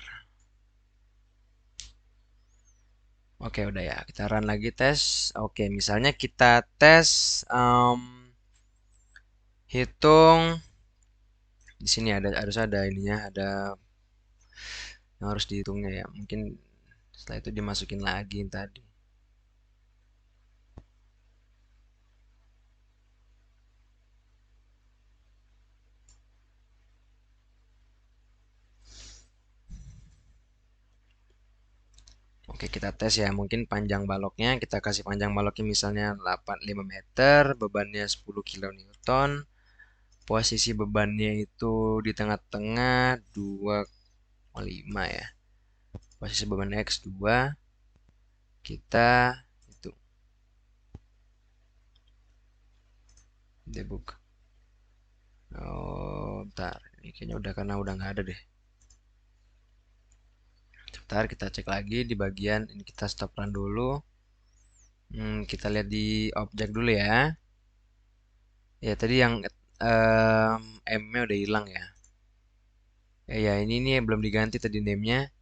Speaker 1: Oke, udah ya. Kita run lagi tes. Oke, misalnya kita tes hitung di sini harus ada ininya, ada yang harus dihitungnya ya. Mungkin setelah itu dimasukin lagi yang tadi. Oke, kita tes ya. Mungkin panjang baloknya kita kasih panjang baloknya misalnya 5 meter, bebannya 10 kilonewton. Posisi bebannya itu di tengah-tengah 2,5 ya. Posisi beban X 2. Kita itu debug. Oh, bentar. Ini kayaknya udah karena udah nggak ada deh. Bentar, kita cek lagi di bagian ini, kita stop run dulu. Kita lihat di objek dulu ya. Ya, tadi yang M-nya udah hilang ya. Ya, ini nih belum diganti tadi name-nya.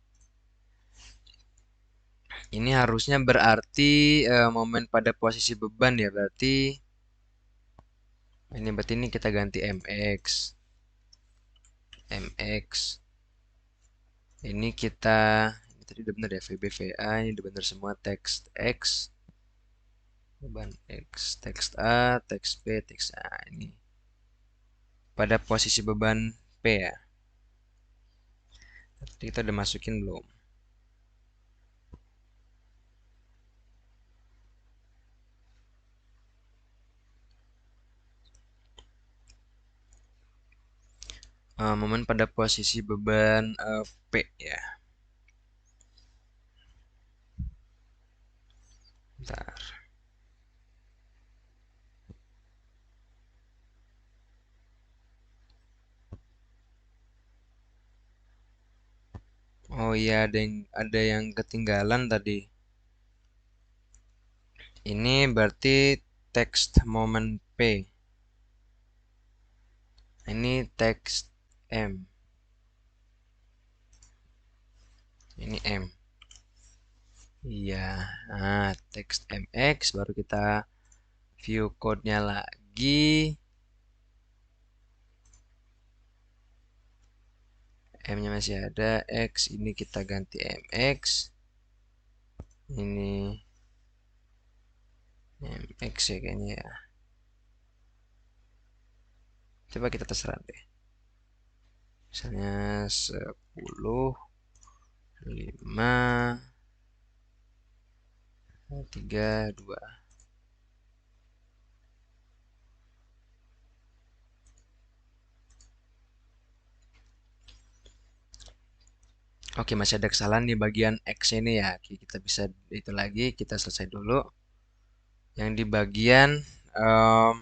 Speaker 1: Ini harusnya berarti momen pada posisi beban ya. Berarti ini kita ganti MX. MX. Ini tadi udah bener ya, VBVA, ini udah bener semua, text X, beban X, text A, text B, text A. Ini pada posisi beban P ya. Jadi kita udah masukin belum? Momen pada posisi beban P ya. Bentar. Oh iya, ada yang ketinggalan tadi. Ini berarti text momen P. Ini text M. Ini M. Iya, nah text MX baru kita view code-nya lagi. M-nya masih ada, X ini kita ganti MX. Ini MX ya kayaknya ya. Coba kita terserah deh. Misalnya 10, 5, 3, 2. Oke, masih ada kesalahan di bagian X ini ya. Oke, kita bisa itu lagi, kita selesai dulu. Yang di bagian em,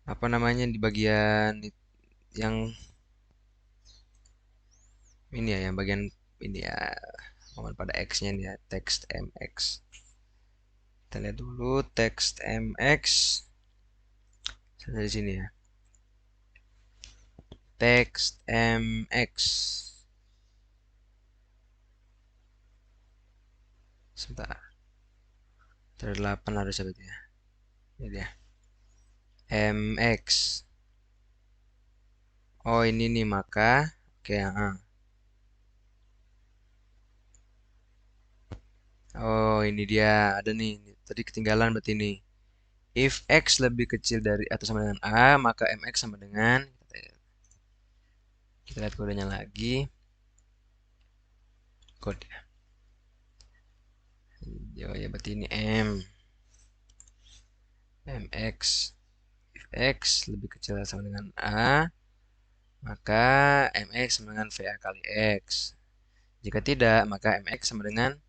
Speaker 1: apa namanya di bagian yang ini ya, yang bagian ini ya, momen pada X-nya nih ya, text MX. Kita lihat dulu text MX. Dari sini ya. Text MX. Sebentar. Ter8 harusnya berarti ya. Ini dia. MX. Oh, ini nih maka. Oke, Oh, ini dia. Ada nih. Tadi ketinggalan berarti ini. If X lebih kecil dari atau sama dengan A, maka MX sama dengan kita lihat kodenya lagi. Kode. Oh ya, berarti ini MX. If X lebih kecil atau sama dengan A, maka MX sama dengan VA kali X. Jika tidak, maka MX sama dengan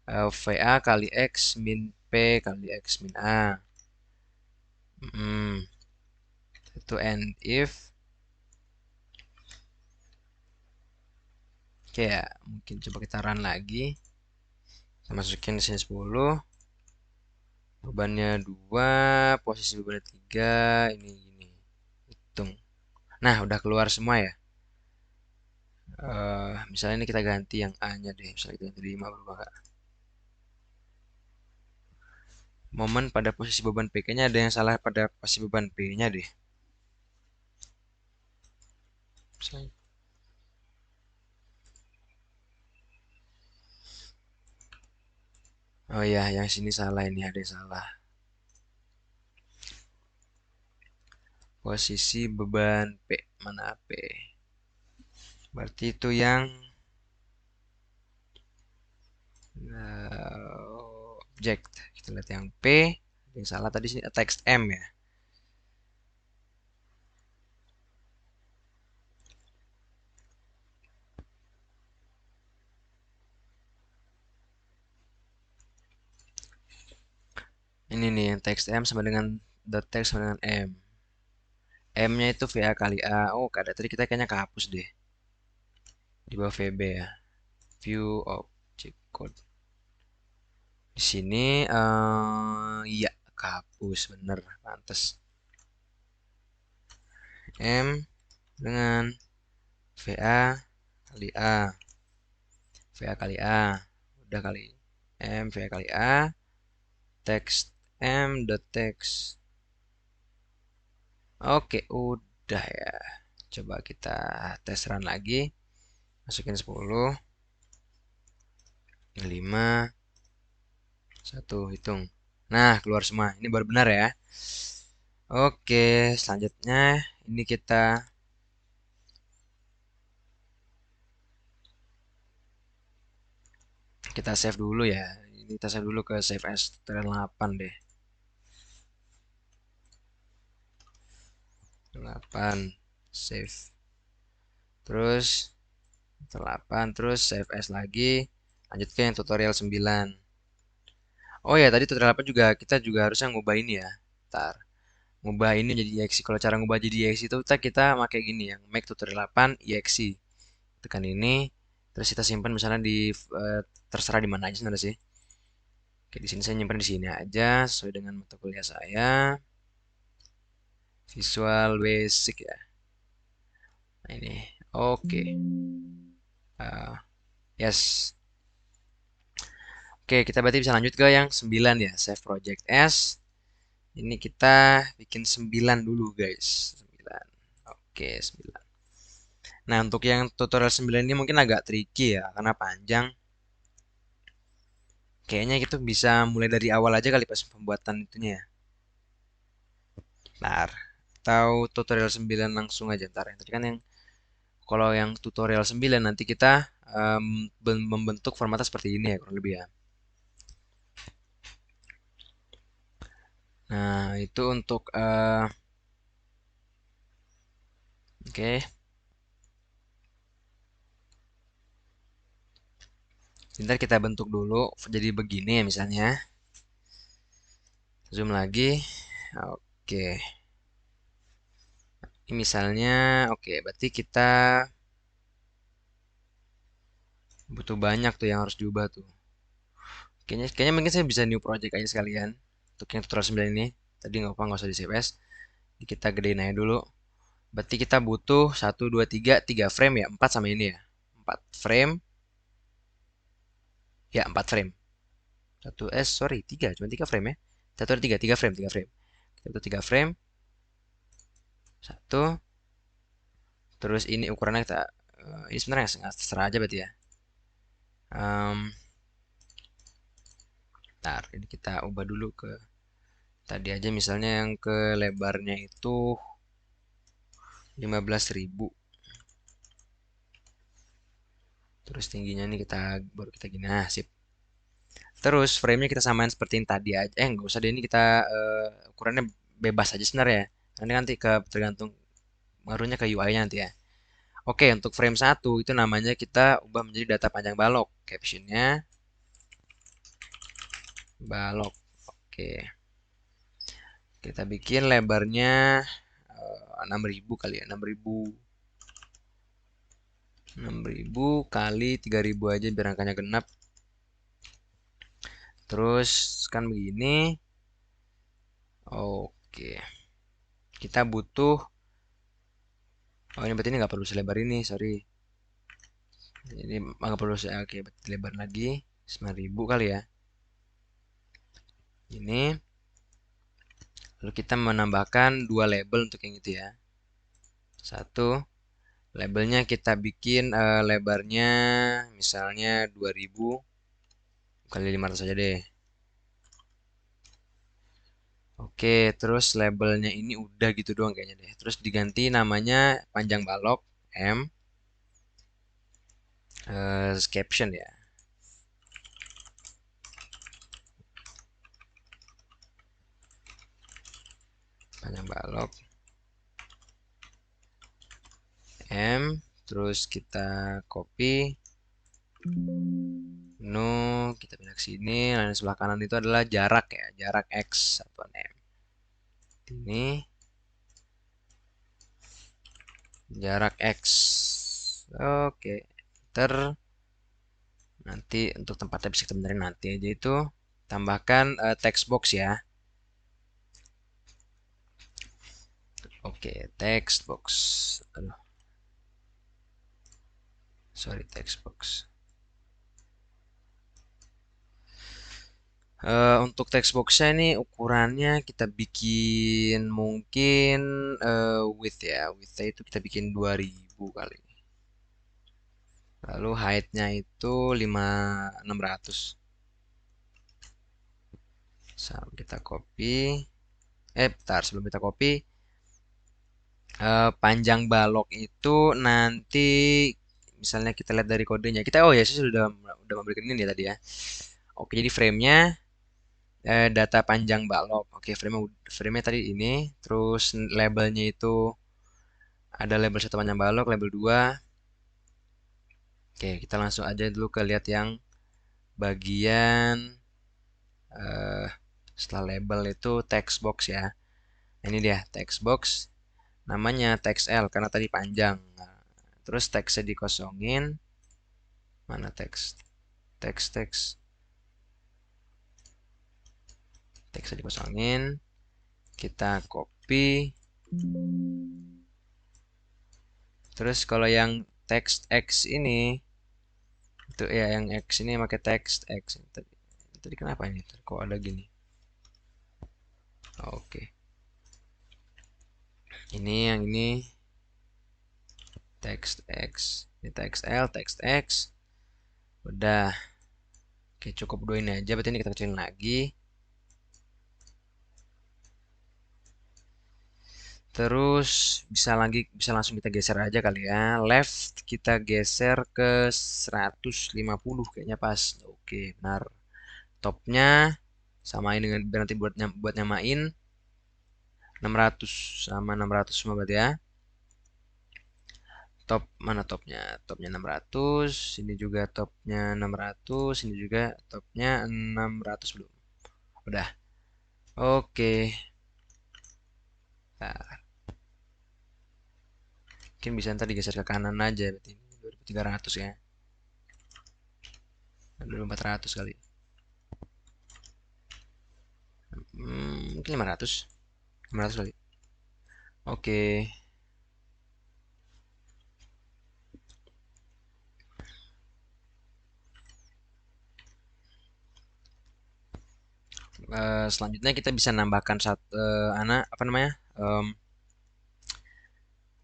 Speaker 1: VA kali X min P kali X min A. Itu and if. Oke ya, mungkin coba kita run lagi. Kita masukin di sini 10. Bebannya 2, posisi bebannya 3, ini. Hitung. Nah, udah keluar semua ya. Misalnya ini kita ganti yang A-nya deh. Misalnya kita ganti 5 berubah nggak? Momen pada posisi beban P. Kayaknya ada yang salah pada posisi beban P-nya deh. Misalnya. Oh iya, yang sini salah ini ada yang salah. Posisi beban P. Mana P? Berarti itu yang object. Kita lihat yang P. Yang salah tadi sini text M ya. Ini nih yang text M sama dengan dot text sama dengan M. M-nya itu VA kali A. Oh, kada tadi kita kayaknya kehapus deh. Di bawah VB ya. View object code. Di sini iya kehapus bener, pantes. M dengan VA kali A. VA kali A. Udah kali. M VA kali A. Text M dot text. Oke, udah ya. Coba kita tes run lagi. Masukin 10, 5, 1, hitung. Nah, keluar semua. Ini baru benar ya. Oke, selanjutnya ini kita save dulu ya. Ini kita save dulu ke save as tutorial 8 deh. 8 save. Terus 8 terus save as lagi. Lanjut ke yang tutorial 9. Oh ya, tadi tutorial 8 juga kita juga harusnya ngubah ini ya. Ntar ngubah ini jadi exe. Kalau cara ngubah jadi exe itu kita pakai gini yang make tutorial 8 exe. Tekan ini, terus kita simpan misalnya di terserah di mana aja sebenarnya sih. Oke, di sini saya nyimpan di sini aja sesuai dengan mata kuliah saya. Visual Basic ya. Nah, ini. Oke. Yes. Oke, kita berarti bisa lanjut ke yang 9 ya, Save Project S. Ini kita bikin 9 dulu, guys. 9. Oke, 9. Nah, untuk yang tutorial 9 ini mungkin agak tricky ya, karena panjang. Kayaknya kita bisa mulai dari awal aja kali pas pembuatan itunya ya. Ntar, atau tutorial 9 langsung aja ntar. Tadi kan yang kalau yang tutorial 9 nanti kita membentuk formatnya seperti ini ya kurang lebih ya. Nah, itu untuk oke. Bentar kita bentuk dulu jadi begini ya misalnya. Zoom lagi. Oke. Ini misalnya oke, berarti kita butuh banyak tuh yang harus diubah tuh. Kayaknya mungkin saya bisa new project aja sekalian untuk yang tutorial 9 ini. Tadi nggak usah di save as. Kita gedein aja dulu. Berarti kita butuh satu 2 3 frame ya, 4 sama ini ya. 4 frame. Ya, 4 frame. Sorry, 3, cuma 3 frame ya. Satu ada 3, 3 frame, 3 frame. Kita butuh 3 frame. Satu, terus ini ukurannya kita ini sebenarnya terserah aja berarti ya. Ntar ini kita ubah dulu ke tadi aja misalnya yang ke lebarnya itu 15.000. Terus tingginya nih kita baru kita gini. Nah, sip. Terus frame-nya kita samain seperti yang tadi aja. Nggak usah deh ini kita ukurannya bebas aja sebenarnya. Nanti ke tergantung ngaruhnya ke UI-nya nanti ya. Oke, untuk frame satu itu namanya kita ubah menjadi data panjang balok. Captionnya balok. Oke. Kita bikin lebarnya 6.000 kali ya. 6.000 kali 3.000 aja biar angkanya genap. Terus kan begini. Oke. Kita butuh. Oh ini berarti ini nggak perlu selebar ini, sorry. Ini nggak perlu oke, berarti lebar lagi 9.000 kali ya. Ini. Lalu kita menambahkan dua label untuk yang itu ya. Satu, labelnya kita bikin lebarnya misalnya 2000 kali 500 aja deh. Oke, terus labelnya ini udah gitu doang kayaknya deh. Terus diganti namanya panjang balok M caption ya. Panjang balok M terus kita copy no kita pindah ke sini. Lalu sebelah kanan itu adalah jarak ya, jarak X satuan M. Ini jarak X. Oke, ter nanti untuk tempatnya bisa kita benerin nanti aja itu. Tambahkan text box ya. Oke, text box. Aduh, sorry text box. Untuk text boxnya ini ukurannya kita bikin mungkin width ya. Widthnya itu kita bikin 2000 kali. Lalu height-nya itu 600. Kita copy. Bentar, sebelum kita copy, panjang balok itu nanti misalnya kita lihat dari kodenya. Oh ya, saya sudah memberikan ini ya tadi ya. Oke, jadi frame-nya data panjang balok. Oke, frame-nya tadi ini, terus labelnya itu ada label satu panjang balok, label 2. Oke, kita langsung aja dulu ke lihat yang bagian eh, setelah label itu text box ya. Nah, ini dia text box. Namanya text L karena tadi panjang. Nah, terus teksnya dikosongin. Mana teks? Teks. Teksnya dikosongin. Kita copy. Terus kalau yang text X ini itu ya yang X ini pakai text X. Tadi kenapa ini? Kok ada gini? Oke. Ini yang ini text X. Ini text L, text X. Udah. Oke, cukup dua ini aja. Berarti ini kita kecilin lagi. Terus bisa langsung kita geser aja kali ya. Left kita geser ke 150 kayaknya pas. Oke, benar. Topnya samain dengan biar nanti buat nyamain 600 sama 600 semua berarti ya. Top mana topnya? Topnya 600, ini juga topnya 600, ini juga topnya 600 belum. Udah. Oke. Nah, mungkin bisa ntar digeser ke kanan aja berarti 2300 ya. 2400 kali. Mungkin 500. 500 kali. Oke. Selanjutnya kita bisa nambahkan satu anak apa namanya?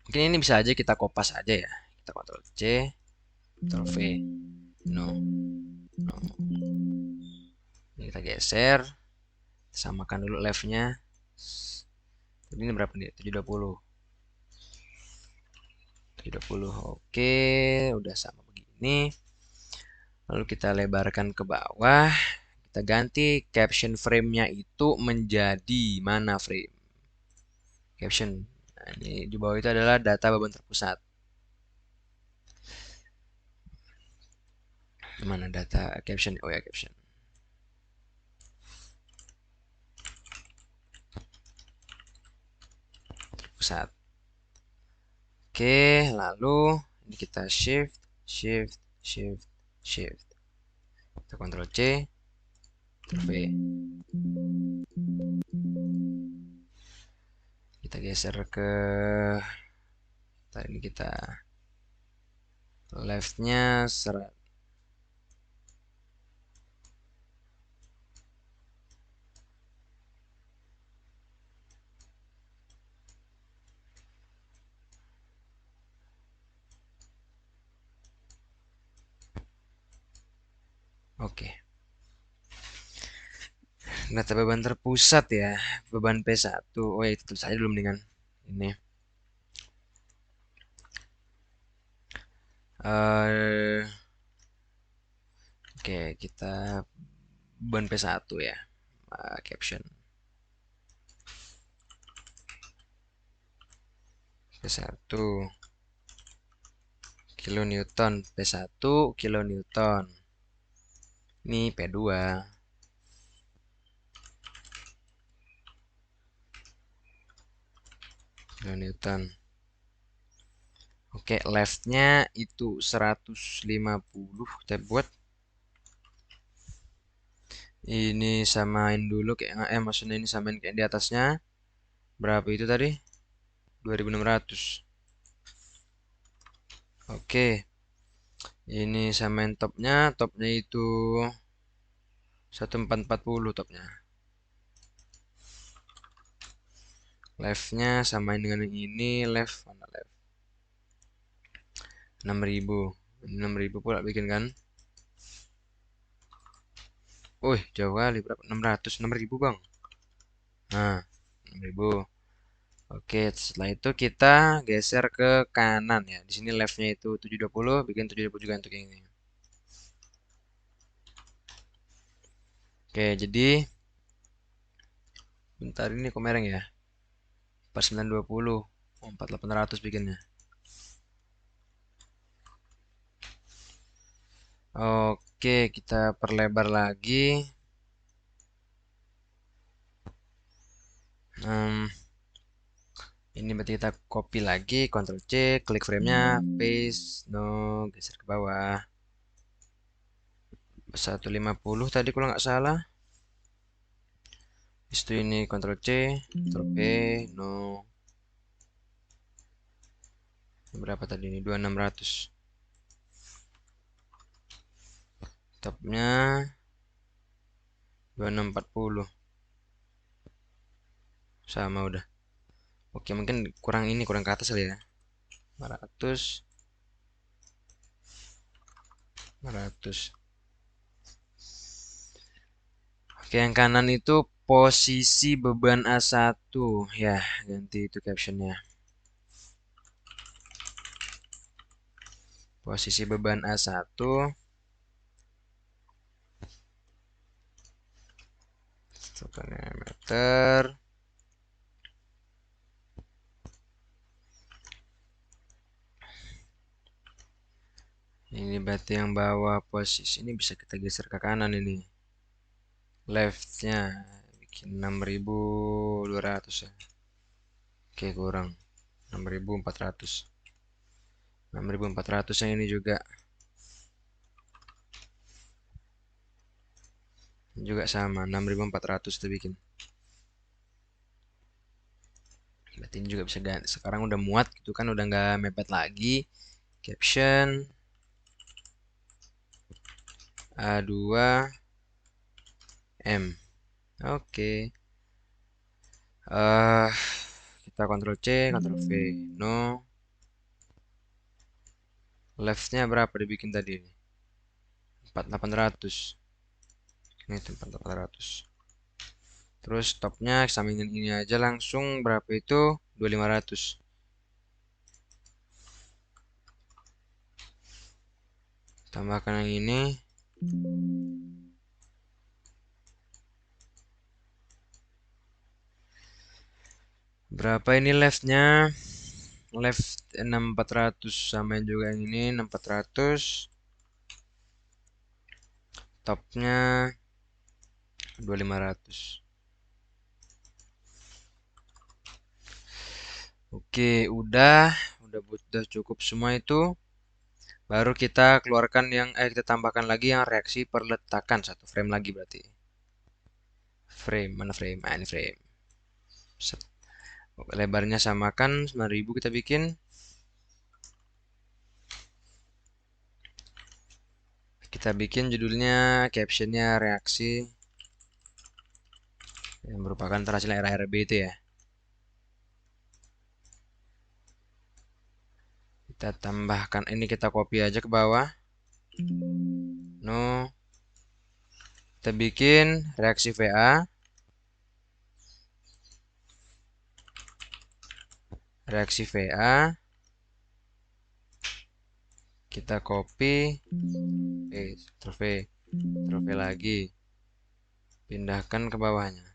Speaker 1: Mungkin ini bisa aja kita kopas aja ya. Kita Ctrl C, Ctrl V. No. No. Ini kita geser, samakan dulu leftnya. Ini berapa nih? 720. 720. Oke, udah sama begini. Lalu kita lebarkan ke bawah. Kita ganti caption frame-nya itu menjadi mana frame? Caption. Nah, ini di bawah itu adalah data beban terpusat. Mana data caption? Oh ya, caption. Terpusat. Oke, lalu ini kita shift, shift, shift, shift. Kita Ctrl C, Ctrl V. Kita geser ke tadi kita leftnya serat. Oke. Data beban terpusat ya, beban P1. Oh ya, itu tulis aja dulu mendingan. Ini. Oke, kita beban P1 ya. Caption. P1 kilonewton, P1 kilonewton. Ini P2 kilonewton. Oke, leftnya itu 150. Kita buat ini samain dulu kayak maksudnya ini samain kayak di atasnya. Berapa itu tadi? 2600. Oke. Ini samain topnya. Topnya itu 1440 topnya. Leftnya samain dengan yang ini. Left mana left? 6000. 6000 pula bikin kan? Wih, jauh kali berapa? 600, 6000 bang. Nah, 6000. Oke, setelah itu kita geser ke kanan ya. Di sini leftnya itu 720, bikin 720 juga untuk yang ini. Oke, jadi bentar ini kok mereng ya. 4920, 4800 bikinnya. Oke, kita perlebar lagi. Ini berarti kita copy lagi, Ctrl C, klik frame-nya, paste, no, geser ke bawah. 150 tadi kalau nggak salah. Habis itu ini Ctrl C, Ctrl V, no. Berapa tadi ini? 2600. Topnya 2640. Sama udah. Oke, mungkin kurang ini, kurang ke atas kali ya. 500. 500. Oke, yang kanan itu posisi beban A1. Ya, ganti itu captionnya. Posisi beban A1. Meter. Ini berarti yang bawah posisi ini bisa kita geser ke kanan ini. Leftnya bikin 6.200 ya. Oke, kurang 6.400. 6.400 yang ini juga sama 6.400 tuh bikin. Berarti ini juga bisa ganti. Sekarang udah muat gitu kan, udah nggak mepet lagi. Caption A2 M. Oke. eh Kita Ctrl C, Ctrl V. No. Leftnya berapa dibikin tadi? 4.800. Ini 4.800. Terus topnya samain ini aja langsung berapa itu? 2.500. Tambahkan yang ini. Berapa ini leftnya? Left 6.400, samain juga yang ini 6.400. Topnya 2.500. Oke, udah cukup semua itu. Baru kita keluarkan kita tambahkan lagi yang reaksi perletakan, satu frame lagi berarti. Frame, mana frame? Ah, ini frame. Set. Lebarnya samakan 9.000 kita bikin. Kita bikin judulnya, captionnya reaksi yang merupakan terhasil RRB itu ya. Kita tambahkan ini, kita copy aja ke bawah. No. Kita bikin reaksi VA. Reaksi VA. Kita copy. Ctrl V lagi. Pindahkan ke bawahnya.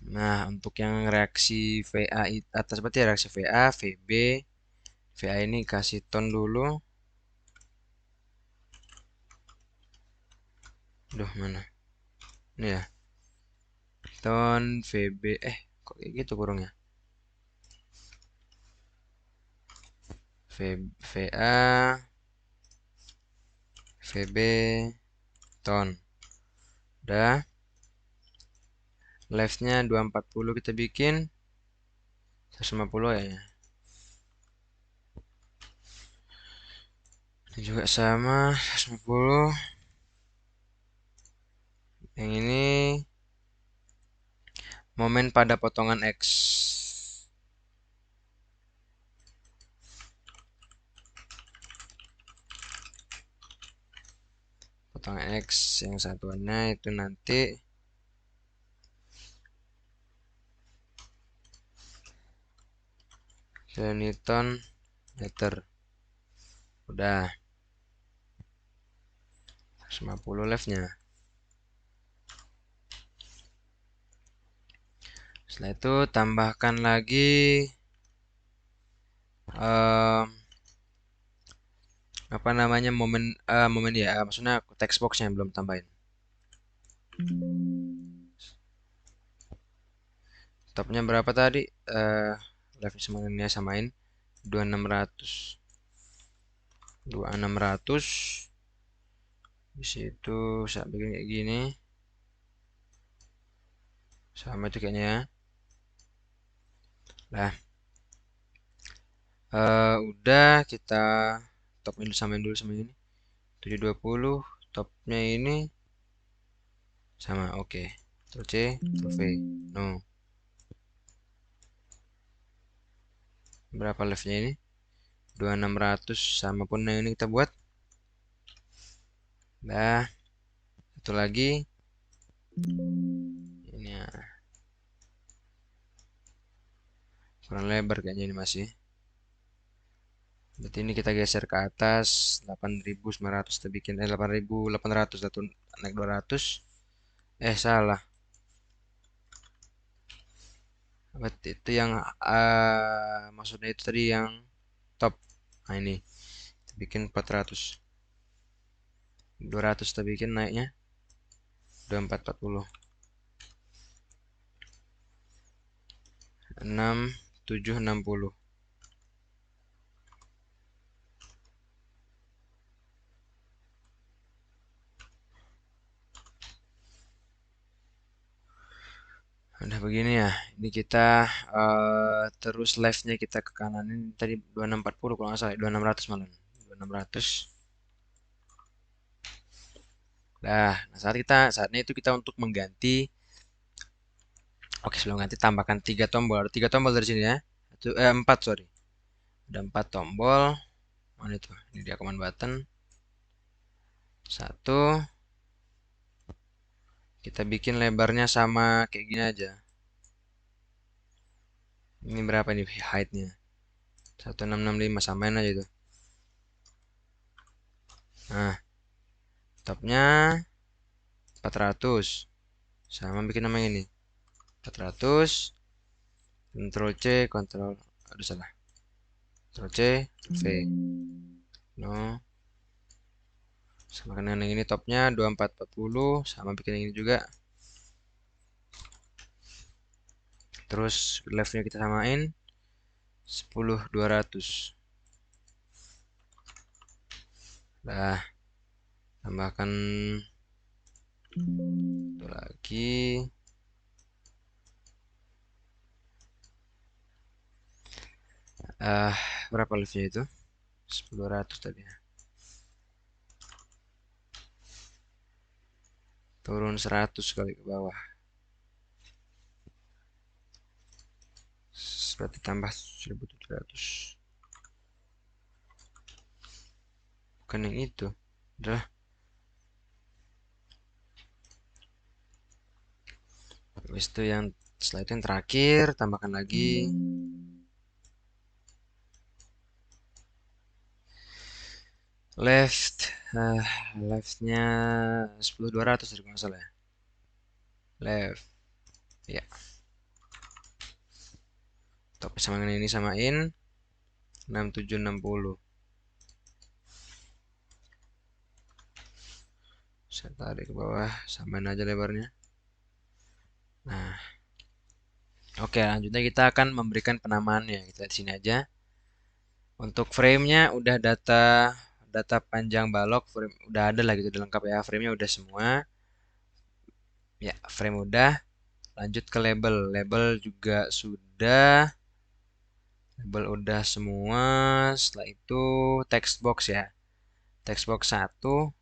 Speaker 1: Nah, untuk yang reaksi VA atas berarti reaksi VA, VB. VA ini kasih tone dulu. Duh, mana? Ini ya. Tone VB. Kok kayak gitu kurungnya? VA, VB, tone. Udah. Leftnya 240 kita bikin. 150 ya. Ini juga sama 150. Yang ini momen pada potongan X. Potongan X yang satuannya itu nanti Newton meter. Udah. 150 leftnya. Setelah itu tambahkan lagi apa namanya, momen ya, maksudnya text boxnya yang belum tambahin. Topnya berapa tadi? Left semuanya samain 2600. 2600. Di situ saya bikin kayak gini. Sama itu kayaknya ya. Nah, udah kita topnya samain dulu sama ini. 720, topnya ini sama, oke. Ctrl C, Ctrl V. No. Berapa leftnya ini? 2600, sama pun yang ini kita buat Nah, satu lagi ini ya, kurang lebar kayaknya ini masih. Berarti ini kita geser ke atas 8.900 kita bikin 8.800 satu naik 200. Salah. Berarti itu yang maksudnya itu tadi yang top. Nah, ini kita bikin 400. 200 kita bikin naiknya 2440. 6760. Udah begini ya. Ini kita terus left-nya kita ke kanan ini tadi 2640 kalau nggak salah, 2600 malah. 2600. Nah, saatnya itu kita untuk mengganti. Oke, sebelum ganti tambahkan 3 tombol. Ada 3 tombol dari sini ya. 4 sorry. Ada 4 tombol. Mana itu? Ini dia command button. Satu. Kita bikin lebarnya sama kayak gini aja. Ini berapa nih height-nya? 1665 samain aja itu. Nah, topnya 400. Sama bikin nama ini. 400. Ctrl C, Ctrl aduh salah. Ctrl C, V. No. Sama dengan yang ini topnya 2440, sama bikin yang ini juga. Terus leftnya kita samain 10200. Nah, tambahkan itu lagi. eh Berapa leftnya itu? 10200 tadi ya. Turun 100 kali ke bawah. Berarti tambah 1700. Bukan yang itu. Udah. Habis itu yang setelah itu yang terakhir tambahkan lagi left leftnya 10200 kalau nggak salah ya. Left ya, top sama dengan ini samain 6760. Saya tarik ke bawah, samain aja lebarnya. Nah, oke, lanjutnya kita akan memberikan penamaannya. Kita di sini aja. Untuk frame-nya udah data data panjang balok, frame udah ada lah gitu, udah lengkap ya. Frame-nya udah semua. Ya, frame udah. Lanjut ke label. Label juga sudah. Label udah semua. Setelah itu text box ya. Text box 1,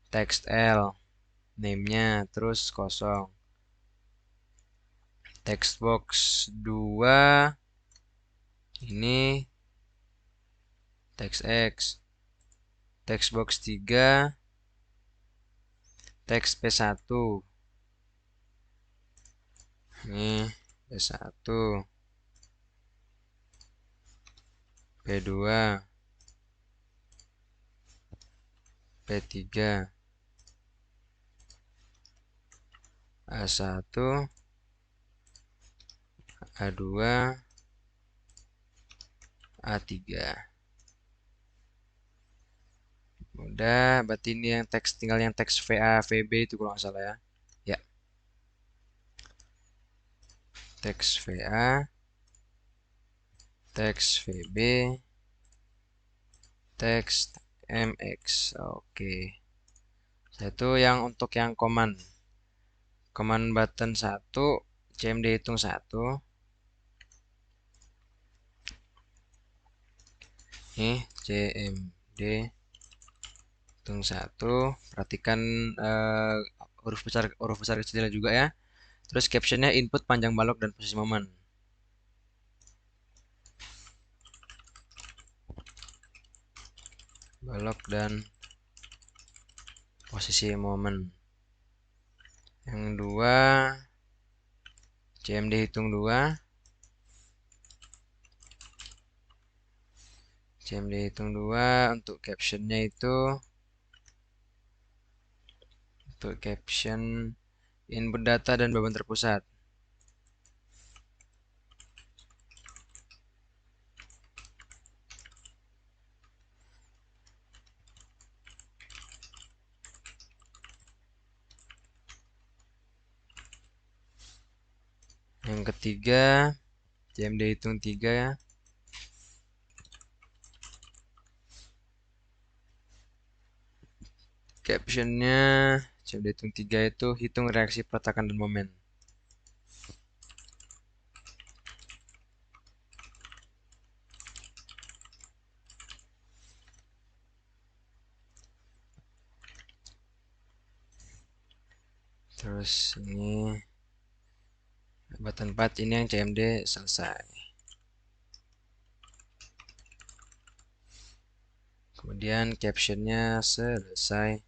Speaker 1: text L, name-nya terus kosong. Text box 2 ini text X. Text box 3 teks P1. Ini P1, P2, P3, A1, A2, A3. Udah, berarti ini yang teks tinggal yang teks VA, VB itu kalau nggak salah ya. Ya, teks VA, teks VB, teks MX. Oke. Itu yang untuk yang command. Command button 1, CMD hitung 1. Ini CMD hitung 1. Perhatikan huruf besar kecilnya juga ya. Terus captionnya input panjang balok dan posisi momen. balok dan posisi momen. Yang dua, CMD hitung 2. CMD hitung 2 untuk captionnya itu, untuk caption input data dan beban terpusat. Yang ketiga, CMD hitung 3 ya. Captionnya CMD hitung 3 itu hitung reaksi peletakan dan momen. Terus ini button 4 ini yang CMD selesai. Kemudian captionnya selesai.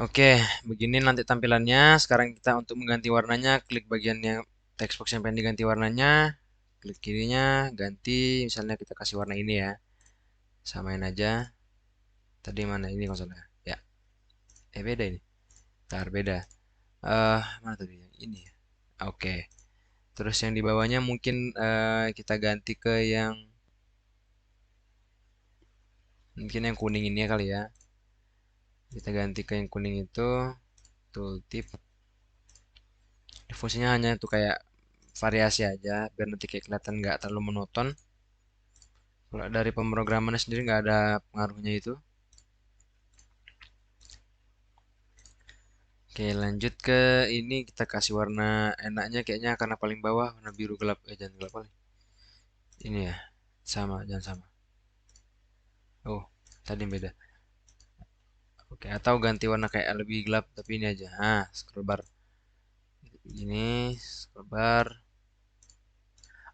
Speaker 1: Oke, begini nanti tampilannya. Sekarang kita untuk mengganti warnanya, klik bagian yang text box yang pengen diganti warnanya, klik kirinya, ganti. Misalnya kita kasih warna ini ya. Samain aja. Tadi mana ini konsolnya? Ya, beda ini. Ntar beda. Mana tadi yang ini ya? Oke. Terus yang di bawahnya mungkin kita ganti ke yang mungkin yang kuning ini ya kali ya. Kita ganti ke yang kuning itu tooltip. Fungsinya hanya itu kayak variasi aja biar nanti kayak kelihatan nggak terlalu monoton. Kalau dari pemrogramannya sendiri nggak ada pengaruhnya itu. Oke, lanjut ke ini kita kasih warna enaknya kayaknya karena paling bawah warna biru gelap. Jangan gelap kali. Ini ya, sama, jangan sama. Oh, tadi yang beda. Oke, atau ganti warna kayak lebih gelap tapi ini aja. Scroll bar. Ini scroll bar.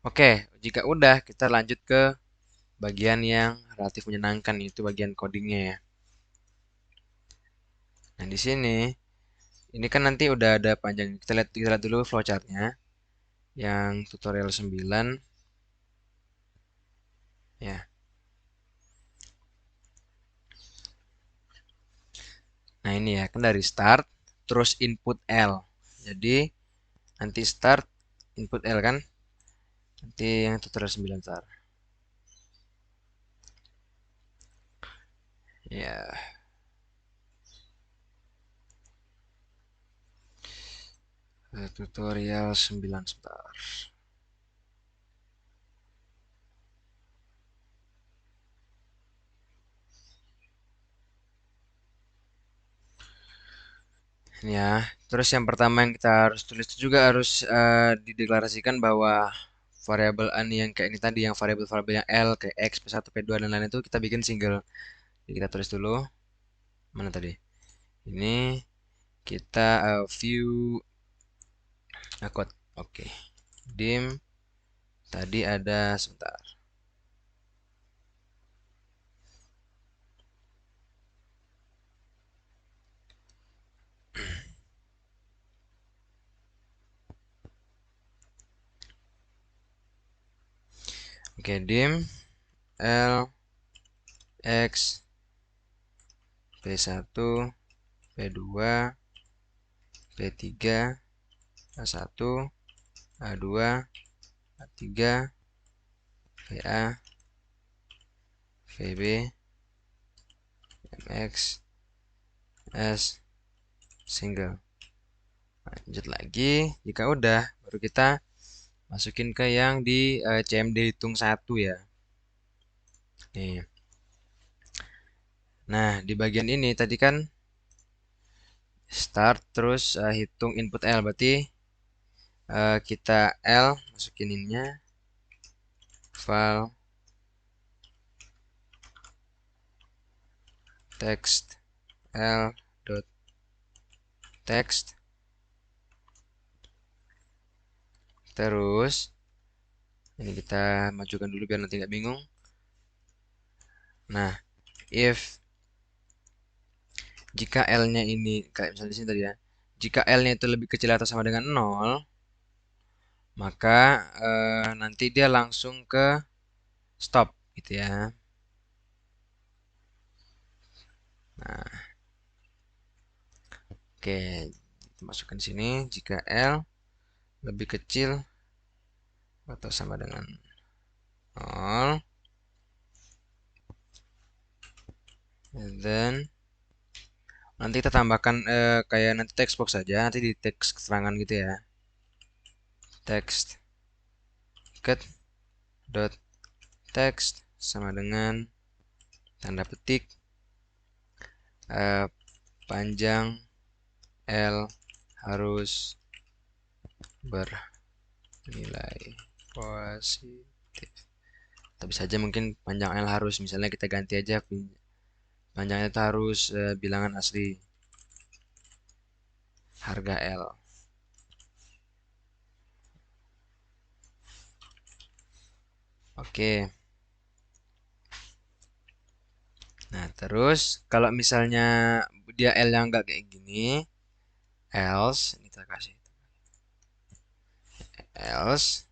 Speaker 1: Oke, jika udah kita lanjut ke bagian yang relatif menyenangkan itu bagian codingnya ya. Nah, di sini ini kan nanti udah ada panjang. Kita lihat dulu flowchartnya yang tutorial 9 ya. Nah, ini ya kan dari start terus input L. Jadi nanti start input L kan. Nanti yang tutorial 9 ntar. Ya, tutorial 9 sebentar. Ya, terus yang pertama yang kita harus tulis itu juga harus dideklarasikan bahwa variabel A nih yang kayak ini tadi yang variabel-variabel yang L kayak X, P1, P2 dan lain-lain itu kita bikin single. Jadi kita tulis dulu mana tadi? Ini kita view code. Oke. Dim tadi ada sebentar. Oke, dim L X P1 P2 P3 A1 A2 A3 VA VB MX S single. Lanjut lagi, jika udah baru kita masukin ke yang di CMD hitung 1 ya. Nih. Nah, di bagian ini tadi kan start terus hitung input L berarti kita L masukin ininya file text L dot text terus Ini kita majukan dulu biar nanti nggak bingung. Nah, if jika L-nya ini kayak misalnya di sini tadi ya, jika L-nya itu lebih kecil atau sama dengan 0, maka nanti dia langsung ke stop gitu ya. Nah, oke, masukkan sini jika L lebih kecil atau sama dengan 0, and then nanti kita tambahkan kayak nanti text box saja, nanti di teks keterangan gitu ya. Text get dot text sama dengan tanda petik panjang L harus bernilai positif. Tapi saja mungkin panjang L harus, misalnya kita ganti aja panjangnya itu harus bilangan asli harga L. Oke. Nah, terus kalau misalnya dia L yang enggak kayak gini, else ini kita kasih else,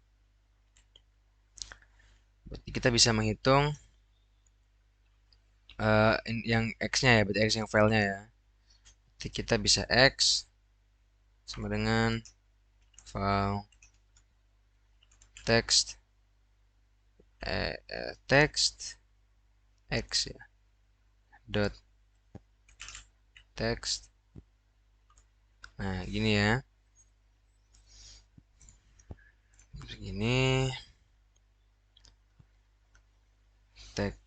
Speaker 1: berarti kita bisa menghitung yang x-nya ya, berarti x yang filenya ya. Jadi kita bisa x sama dengan file text text x ya dot text. Nah, gini ya. Begini.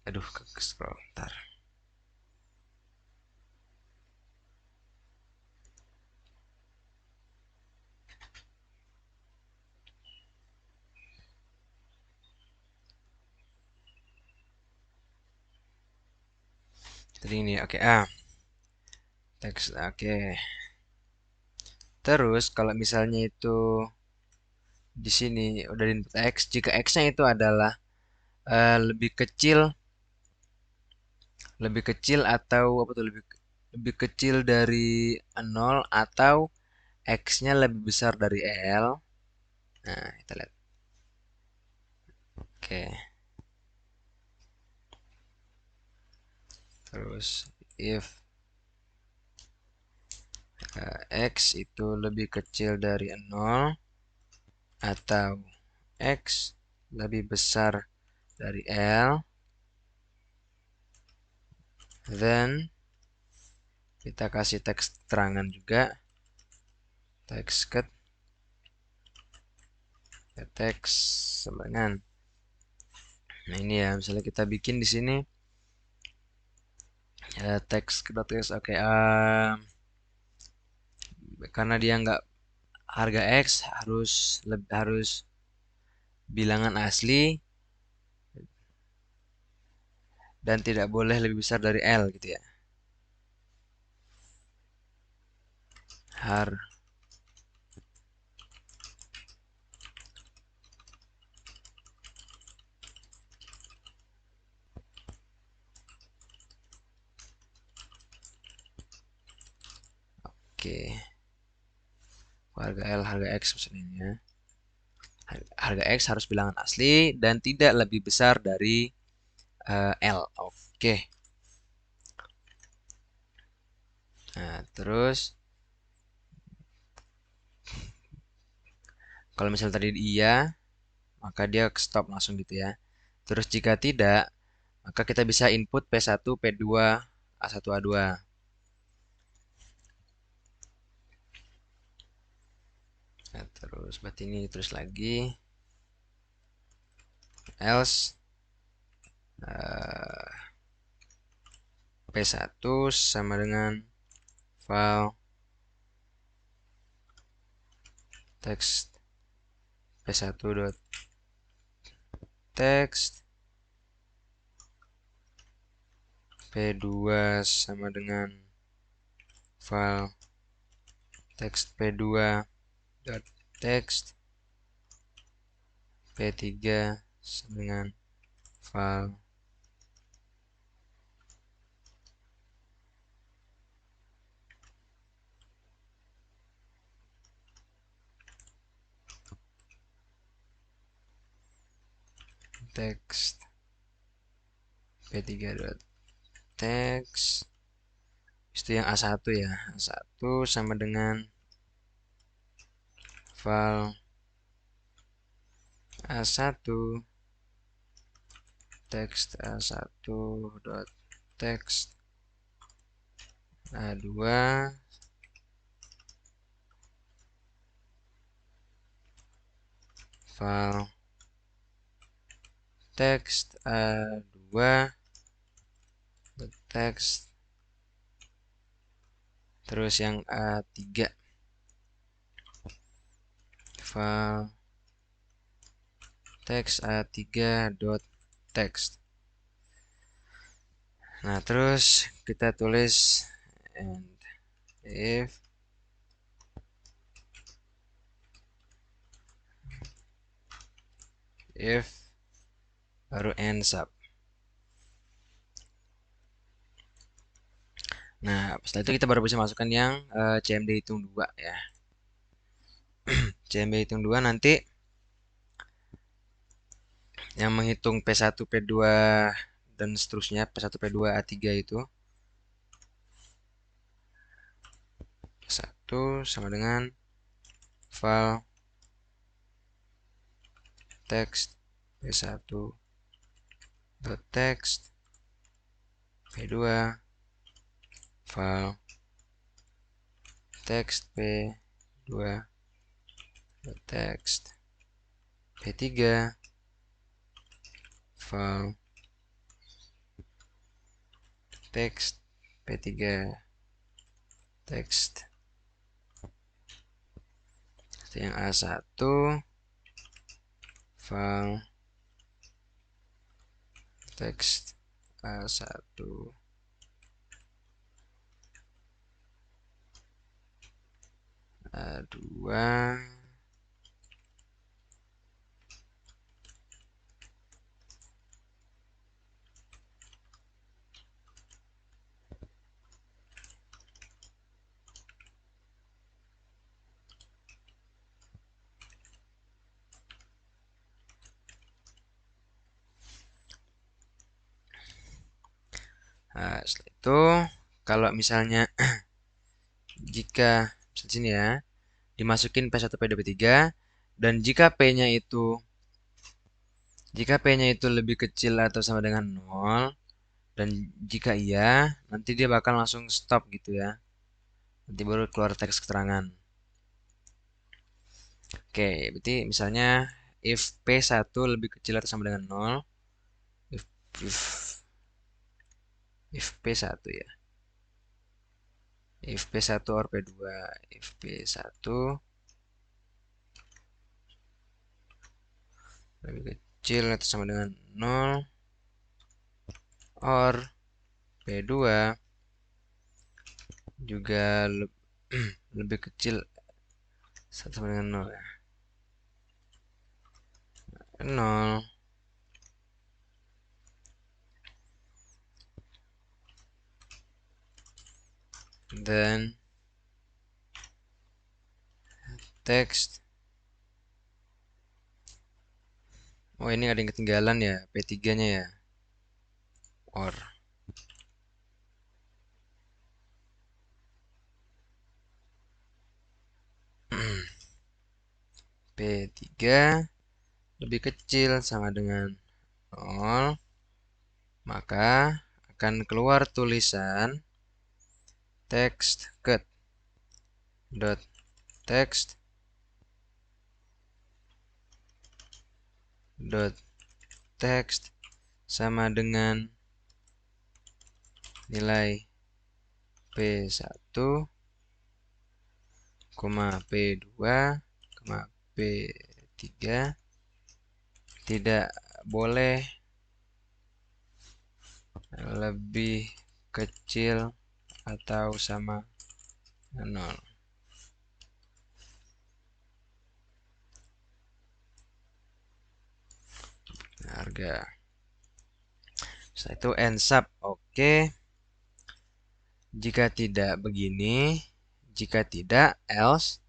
Speaker 1: Aduh, ke scroll. Ntar. Jadi ini, oke. Teks, oke. Terus kalau misalnya itu di sini udah di input x, jika x-nya itu adalah lebih kecil atau apa tuh lebih kecil dari 0 atau x-nya lebih besar dari L. Nah, kita lihat. Oke. Terus if x itu lebih kecil dari 0 atau x lebih besar dari L, then kita kasih teks terangan juga, teks get teks sama dengan. Nah, ini ya, misalnya kita bikin di sini teks teks oke, karena dia nggak harga X harus bilangan asli dan tidak boleh lebih besar dari L gitu ya. Har Oke. Harga L, harga X maksudnya ini ya. Harga X harus bilangan asli dan tidak lebih besar dari L. Oke. Nah, terus kalau misalnya tadi iya, maka dia stop langsung gitu ya. Terus jika tidak, maka kita bisa input P1, P2, A1, A2. Nah, terus berarti ini terus lagi else P1 sama dengan file text P1 dot text P2 sama dengan file text P2 dot text P3 sama dengan file text p3.text itu yang A1 ya. A1 sama dengan file A1 text A1.text A2 file text A2 text, terus yang A3 file text A3.text. Nah, terus kita tulis and if baru end sub. Nah, setelah itu kita baru bisa masukkan yang CMD hitung 2 ya. CMD hitung 2 nanti yang menghitung P1, P2 dan seterusnya, P1, P2, A3 itu P1 sama dengan file text P1.text P2 file text P2.text P3 file text P3 text yang A1 file text A1 A2 Nah, setelah itu kalau misalnya jika di sini ya dimasukin P1, P2, P3 dan jika P-nya itu lebih kecil atau sama dengan 0 dan jika iya nanti dia bakal langsung stop gitu ya. Nanti baru keluar teks keterangan. Oke, berarti misalnya if P1 lebih kecil atau sama dengan 0, if if, if P1 ya. If P1 or P2, if P1 lebih kecil atau sama dengan 0 or P2 juga lebih kecil sama dengan 0 ya. 0 dan text. Oh, ini ada yang ketinggalan ya, P3-nya ya. Or P3 lebih kecil sama dengan 0, maka akan keluar tulisan text cut dot text dot text sama dengan nilai P1, P2, P3 tidak boleh lebih kecil atau sama 0. harga. Setelah itu end sub. Oke. Jika tidak begini, jika tidak else,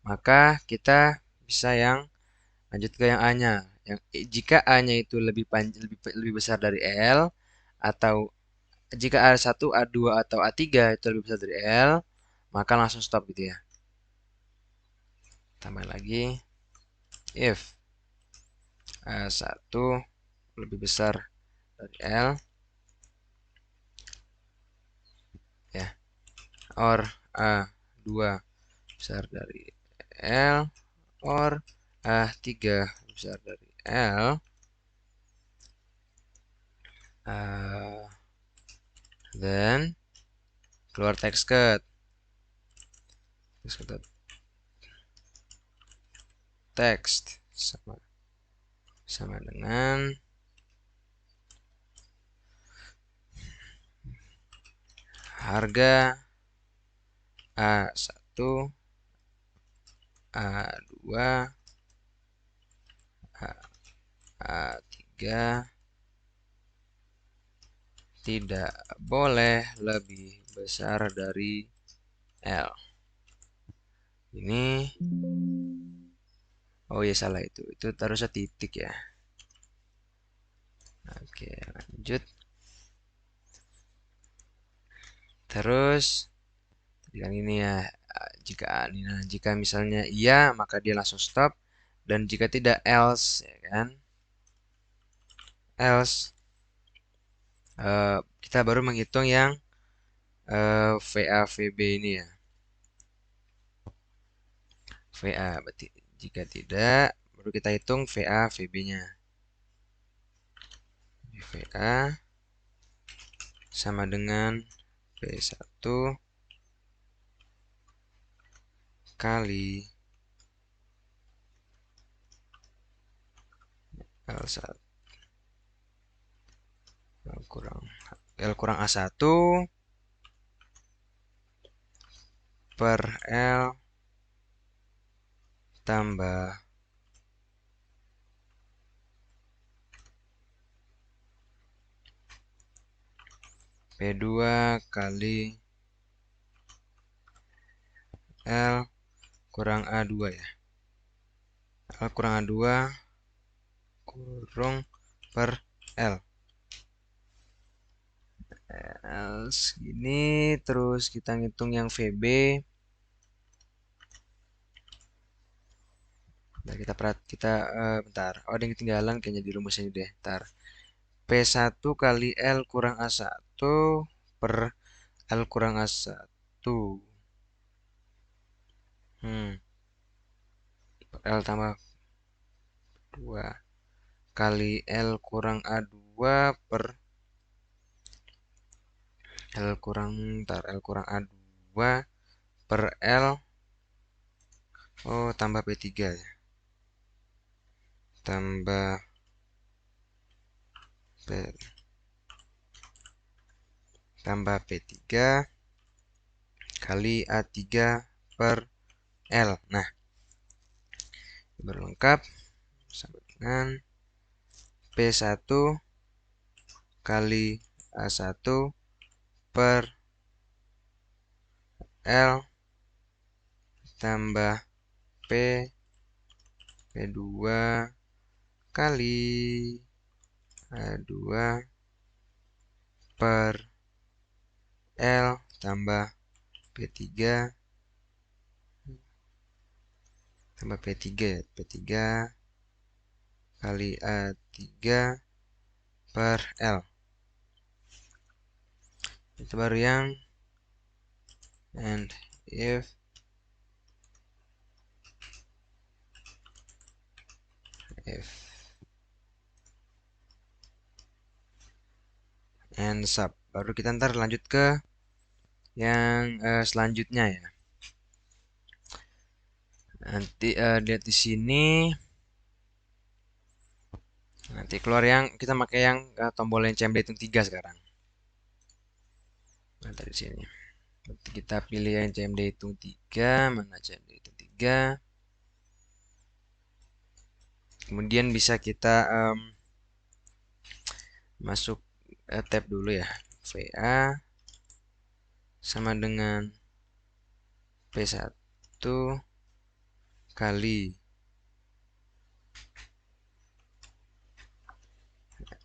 Speaker 1: maka kita bisa yang lanjut ke yang A-nya. Jika A-nya itu lebih besar dari L, atau jika A1, A2 atau A3 itu lebih besar dari L, maka langsung stop gitu ya. Tambah lagi if A1 lebih besar dari L ya, or A2 besar dari L, or A3 besar dari L, then keluar text cut. Text sama dengan harga A1, A2, A3 tidak boleh lebih besar dari L. Ini, oh ya salah itu harusnya titik ya. Oke, lanjut. Terus, yang ini ya, jika misalnya iya, maka dia langsung stop, dan jika tidak else, ya kan? Else, kita baru menghitung yang VA VB ini ya. VA, berarti jika tidak, baru kita hitung VA VB-nya. VA sama dengan P1 kali L1 L kurang A1 per L tambah P2 kali L kurang A2 ya. L kurang A2 kurung per L. L segini, terus kita ngitung yang VB. Nah, kita bentar. Oh, ada yang ketinggalan kayaknya di rumus ini deh. Bentar. P1 kali L kurang A1 per L kurang A1. L tambah 2 kali L kurang A2 per L kurang A2 per L, oh tambah P3 ya, tambah P3 kali A3 per L. Nah, berlengkap sama dengan P1 kali A1 per L tambah P2 kali A2 per L tambah P3 P3 kali A3 per L. Itu baru yang and if and sub. Baru kita ntar lanjut ke yang selanjutnya ya. Nanti lihat di sini. Nanti keluar yang kita pakai yang tombol yang CMD hitung 3 sekarang. Nah, dari sini. Nanti kita pilih yang CMD hitung 3, mana CMD hitung 3. Kemudian bisa kita Masuk tab dulu ya. VA sama dengan P1 kali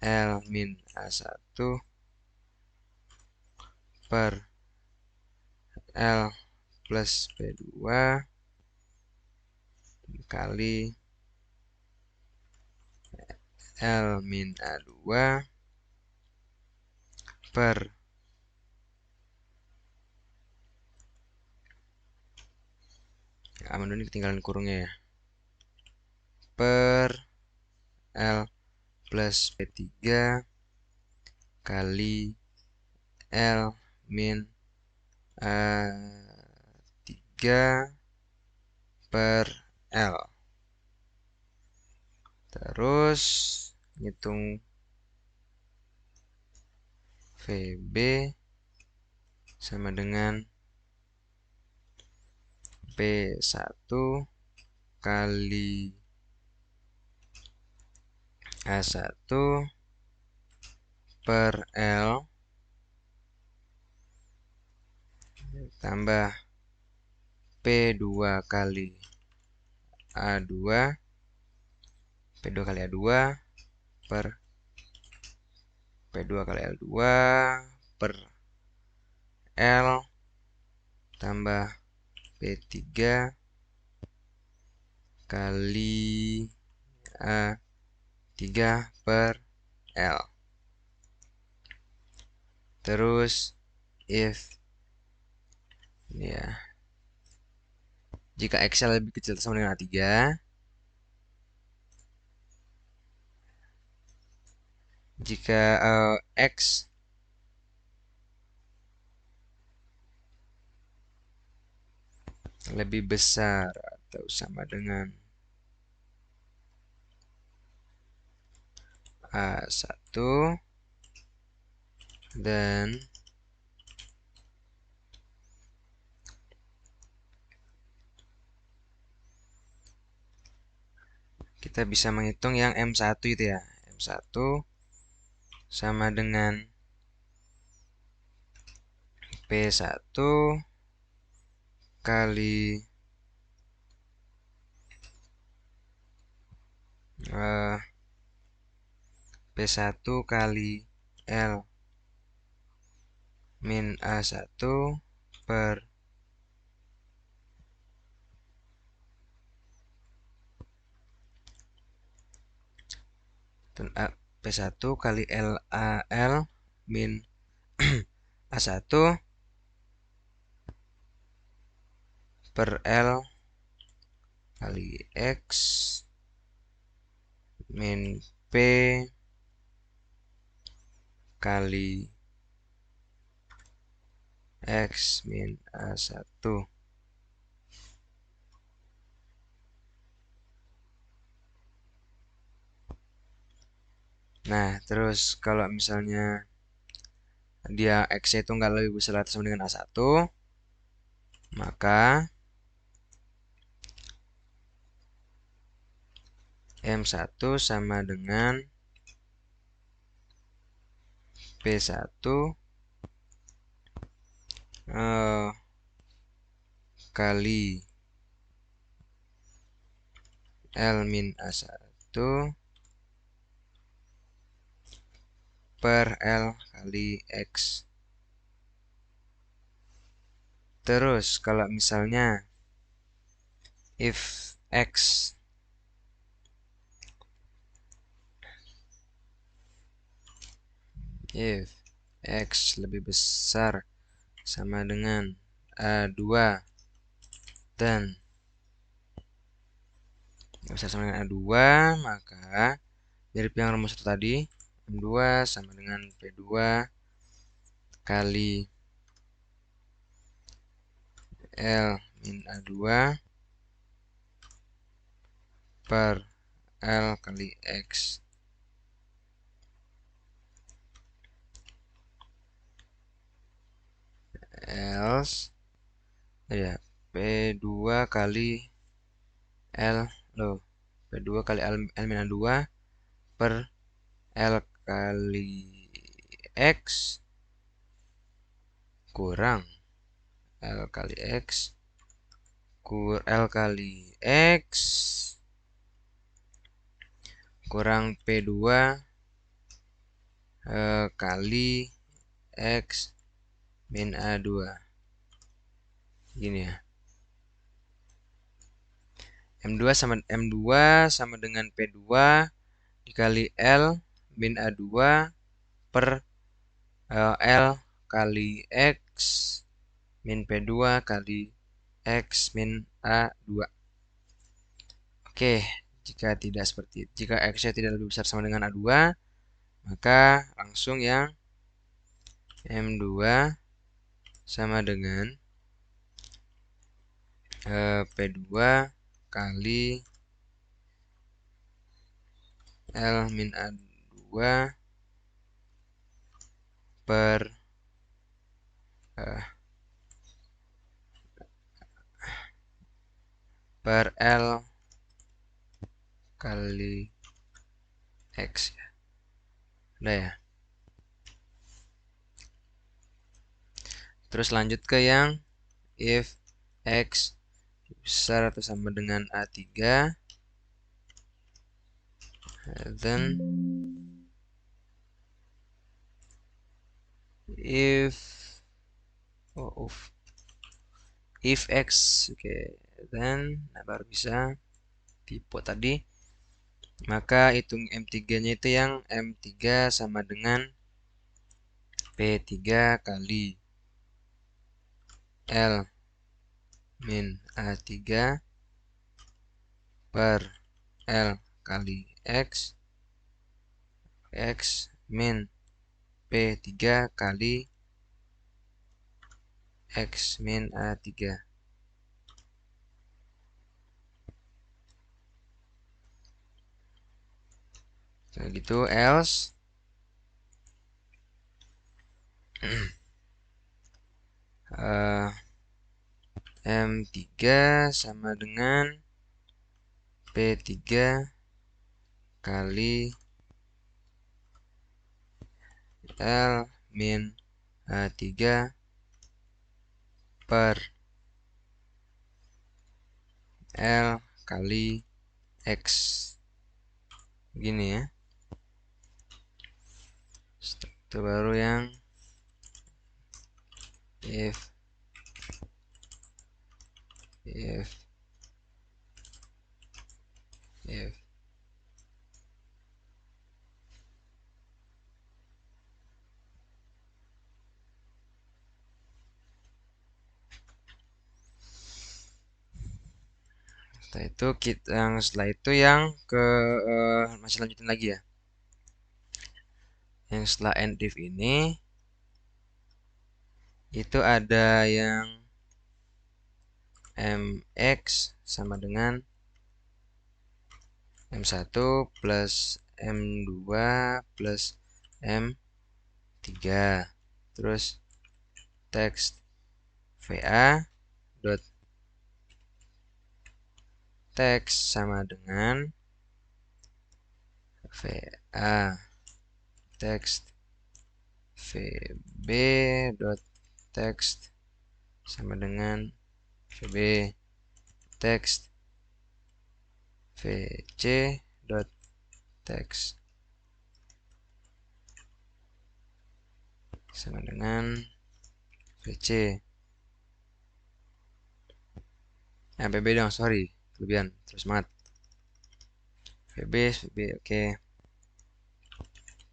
Speaker 1: L min A1 per L plus P2 kali L min A2 per aman ini ketinggalan kurungnya ya, per L plus P3 kali L min A3 per L. Terus hitung VB sama dengan P1 kali A1 per L tambah P2 kali A2 P2 kali A2 per P2 kali L2 per L tambah P3 kali A3 per L. Terus if ya, jika X lebih kecil sama dengan A3, jika X lebih besar atau sama dengan A1 dan kita bisa menghitung yang M1 itu ya. M1 sama dengan P1 kali P1 kali L min A1 per P1 kali L min A1 per L kali X min P kali X min A1. Nah, terus kalau misalnya dia X itu nggak lebih besar atau sama dengan A1, maka M1 sama dengan P1 kali L min A1 per L kali X. Terus kalau misalnya if X lebih besar sama dengan A2 dan besar sama dengan A2, maka mirip yang rumus itu tadi, M2 sama dengan P2 kali L min A2 per L kali X. Else ya P2 kali L P2 kali L min A2 per L kali X kurang L kali X L kali X kurang P2 kali X min A2. Gini ya. M2 sama dengan P2 dikali L min A2 per L kali X min P2 kali X min A2. Oke, jika X-nya tidak lebih besar sama dengan A2, maka langsung yang M2 sama dengan P2 kali L min A2 per L kali X ya. Udah ya. Terus lanjut ke yang if X besar atau sama dengan A3, then if X, oke, then baru bisa tipe tadi, maka hitung M3-nya itu yang M3 sama dengan P3 kali L min A3 per L kali X min P3 kali X min A3. Kayak gitu, else M3 sama dengan P3 kali L min A3 per L kali X. Begini ya. Itu baru yang if setelah itu yang ke masih lanjutin lagi ya. Yang setelah end if ini itu ada yang MX sama dengan M1 plus M2 plus M3. Terus text VA dot text sama dengan VA text VB dot text sama dengan VB text VC dot text sama dengan VC. PB dong, sorry, kelebihan. Terus semangat. VB, oke.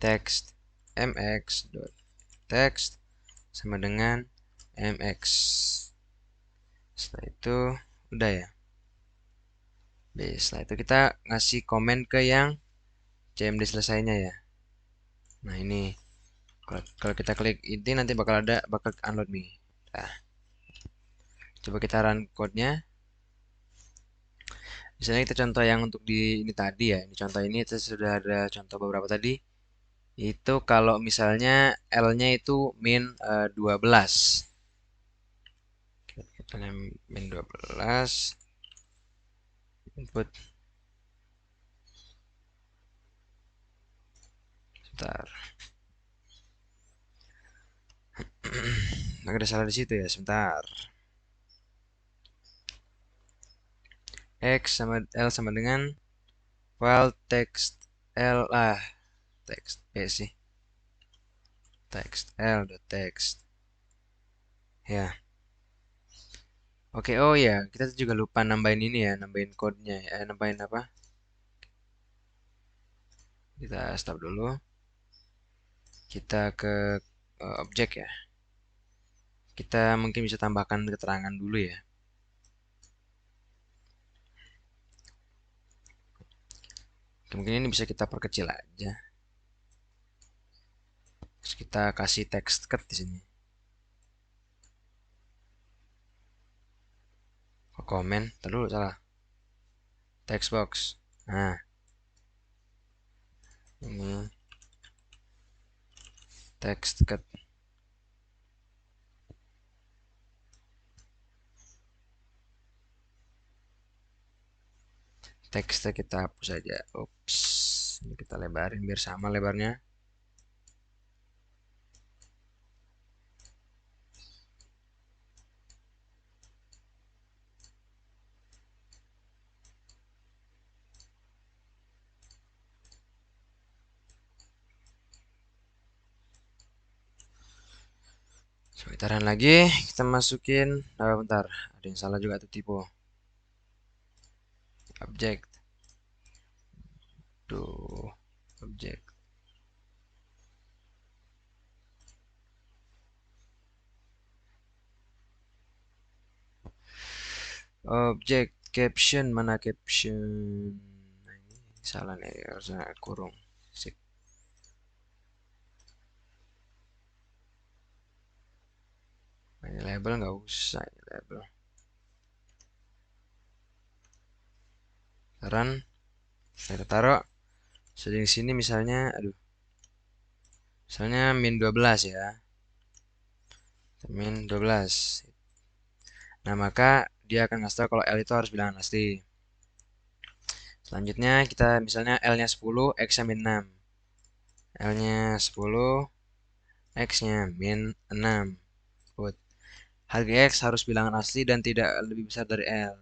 Speaker 1: Text MX dot text sama dengan MX. Setelah itu udah ya. Setelah itu kita ngasih komen ke yang CMD selesainya ya. Nah ini kalau kita klik ini nanti bakal unload nih. Nah, coba kita run code-nya. Misalnya kita contoh yang untuk di ini tadi ya. Ini contoh ini kita sudah ada contoh beberapa tadi. Itu kalau misalnya L-nya itu min 12. Kita min 12 input. Bentar. Ada salah di situ ya, sebentar. X sama L sama dengan file text L text B sih. Text L dot text. Ya. Oke, oh ya, kita juga lupa nambahin ini ya, nambahin code-nya ya, nambahin apa? Kita stop dulu. Kita ke objek ya. Kita mungkin bisa tambahkan keterangan dulu ya. Mungkin ini bisa kita perkecil aja. Terus kita kasih text cut di sini. Oh, komen, terlalu salah. Text box. Nah, ini text cut. Teksnya kita hapus saja. Ups. Ini kita lebarin biar sama lebarnya. Sebentaran lagi kita masukin. Bentar, ada yang salah juga tuh tipe. Object. Tuh, object. Object caption mana caption? Nah, ini salah nih harusnya kurung. Sip. Ini label nggak usah ini label. Run. Saya taruh. Setting sini misalnya, aduh. Misalnya min 12 ya. Min 12. Nah, maka dia akan ngasih tahu kalau L itu harus bilangan asli. Selanjutnya kita misalnya L-nya 10, X-nya min 6. L-nya 10, X-nya min 6. Put. Harga X harus bilangan asli dan tidak lebih besar dari L.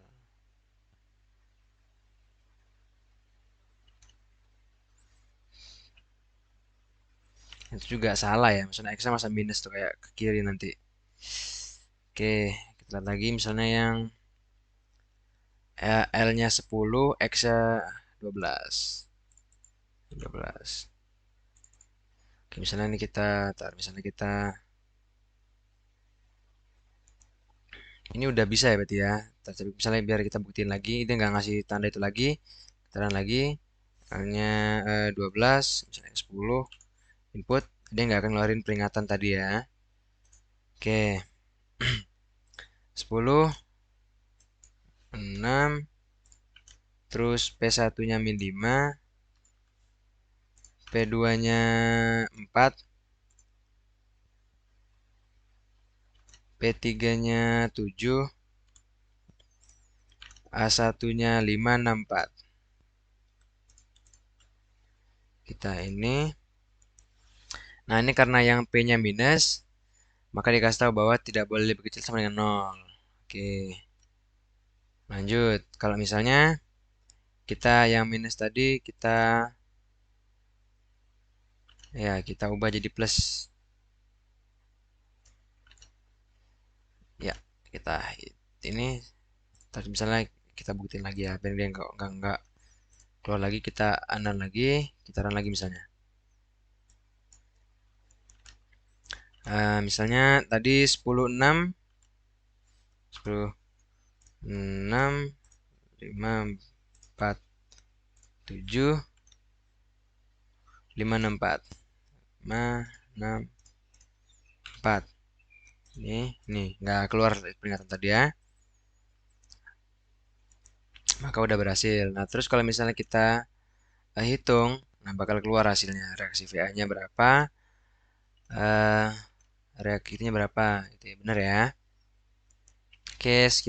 Speaker 1: Itu juga salah ya. Misalnya X-nya masa minus tuh kayak ke kiri nanti. Oke, kita lihat lagi misalnya yang L-nya 10, X-nya 12. 12. Oke, misalnya ini misalnya kita ini udah bisa ya berarti ya. Tapi misalnya biar kita buktiin lagi, ini nggak ngasih tanda itu lagi. Kita lagi, L-nya 12, misalnya 10, input, dia nggak akan ngeluarin peringatan tadi ya. Oke, 10, 6, terus P1-nya min 5, P2-nya 4, P3-nya 7, A1-nya 5, 6, 4. Kita ini. Nah, ini karena yang P-nya minus, maka dikasih tahu bahwa tidak boleh lebih kecil sama dengan 0. Oke. Lanjut. Kalau misalnya kita yang minus tadi kita ubah jadi plus. Ya, kita ini tadi misalnya kita buktiin lagi ya, biar dia nggak keluar lagi, kita unknown lagi, kita run lagi misalnya. Misalnya tadi 10 6 10 6 5 4 7 5 6 4 5 6 4. Nih nggak keluar peringatan tadi ya. Maka udah berhasil. Nah, terus kalau misalnya kita hitung, nah bakal keluar hasilnya. Reaksi VA-nya berapa? Reaksinya berapa? Itu ya, benar ya. Oke, sekian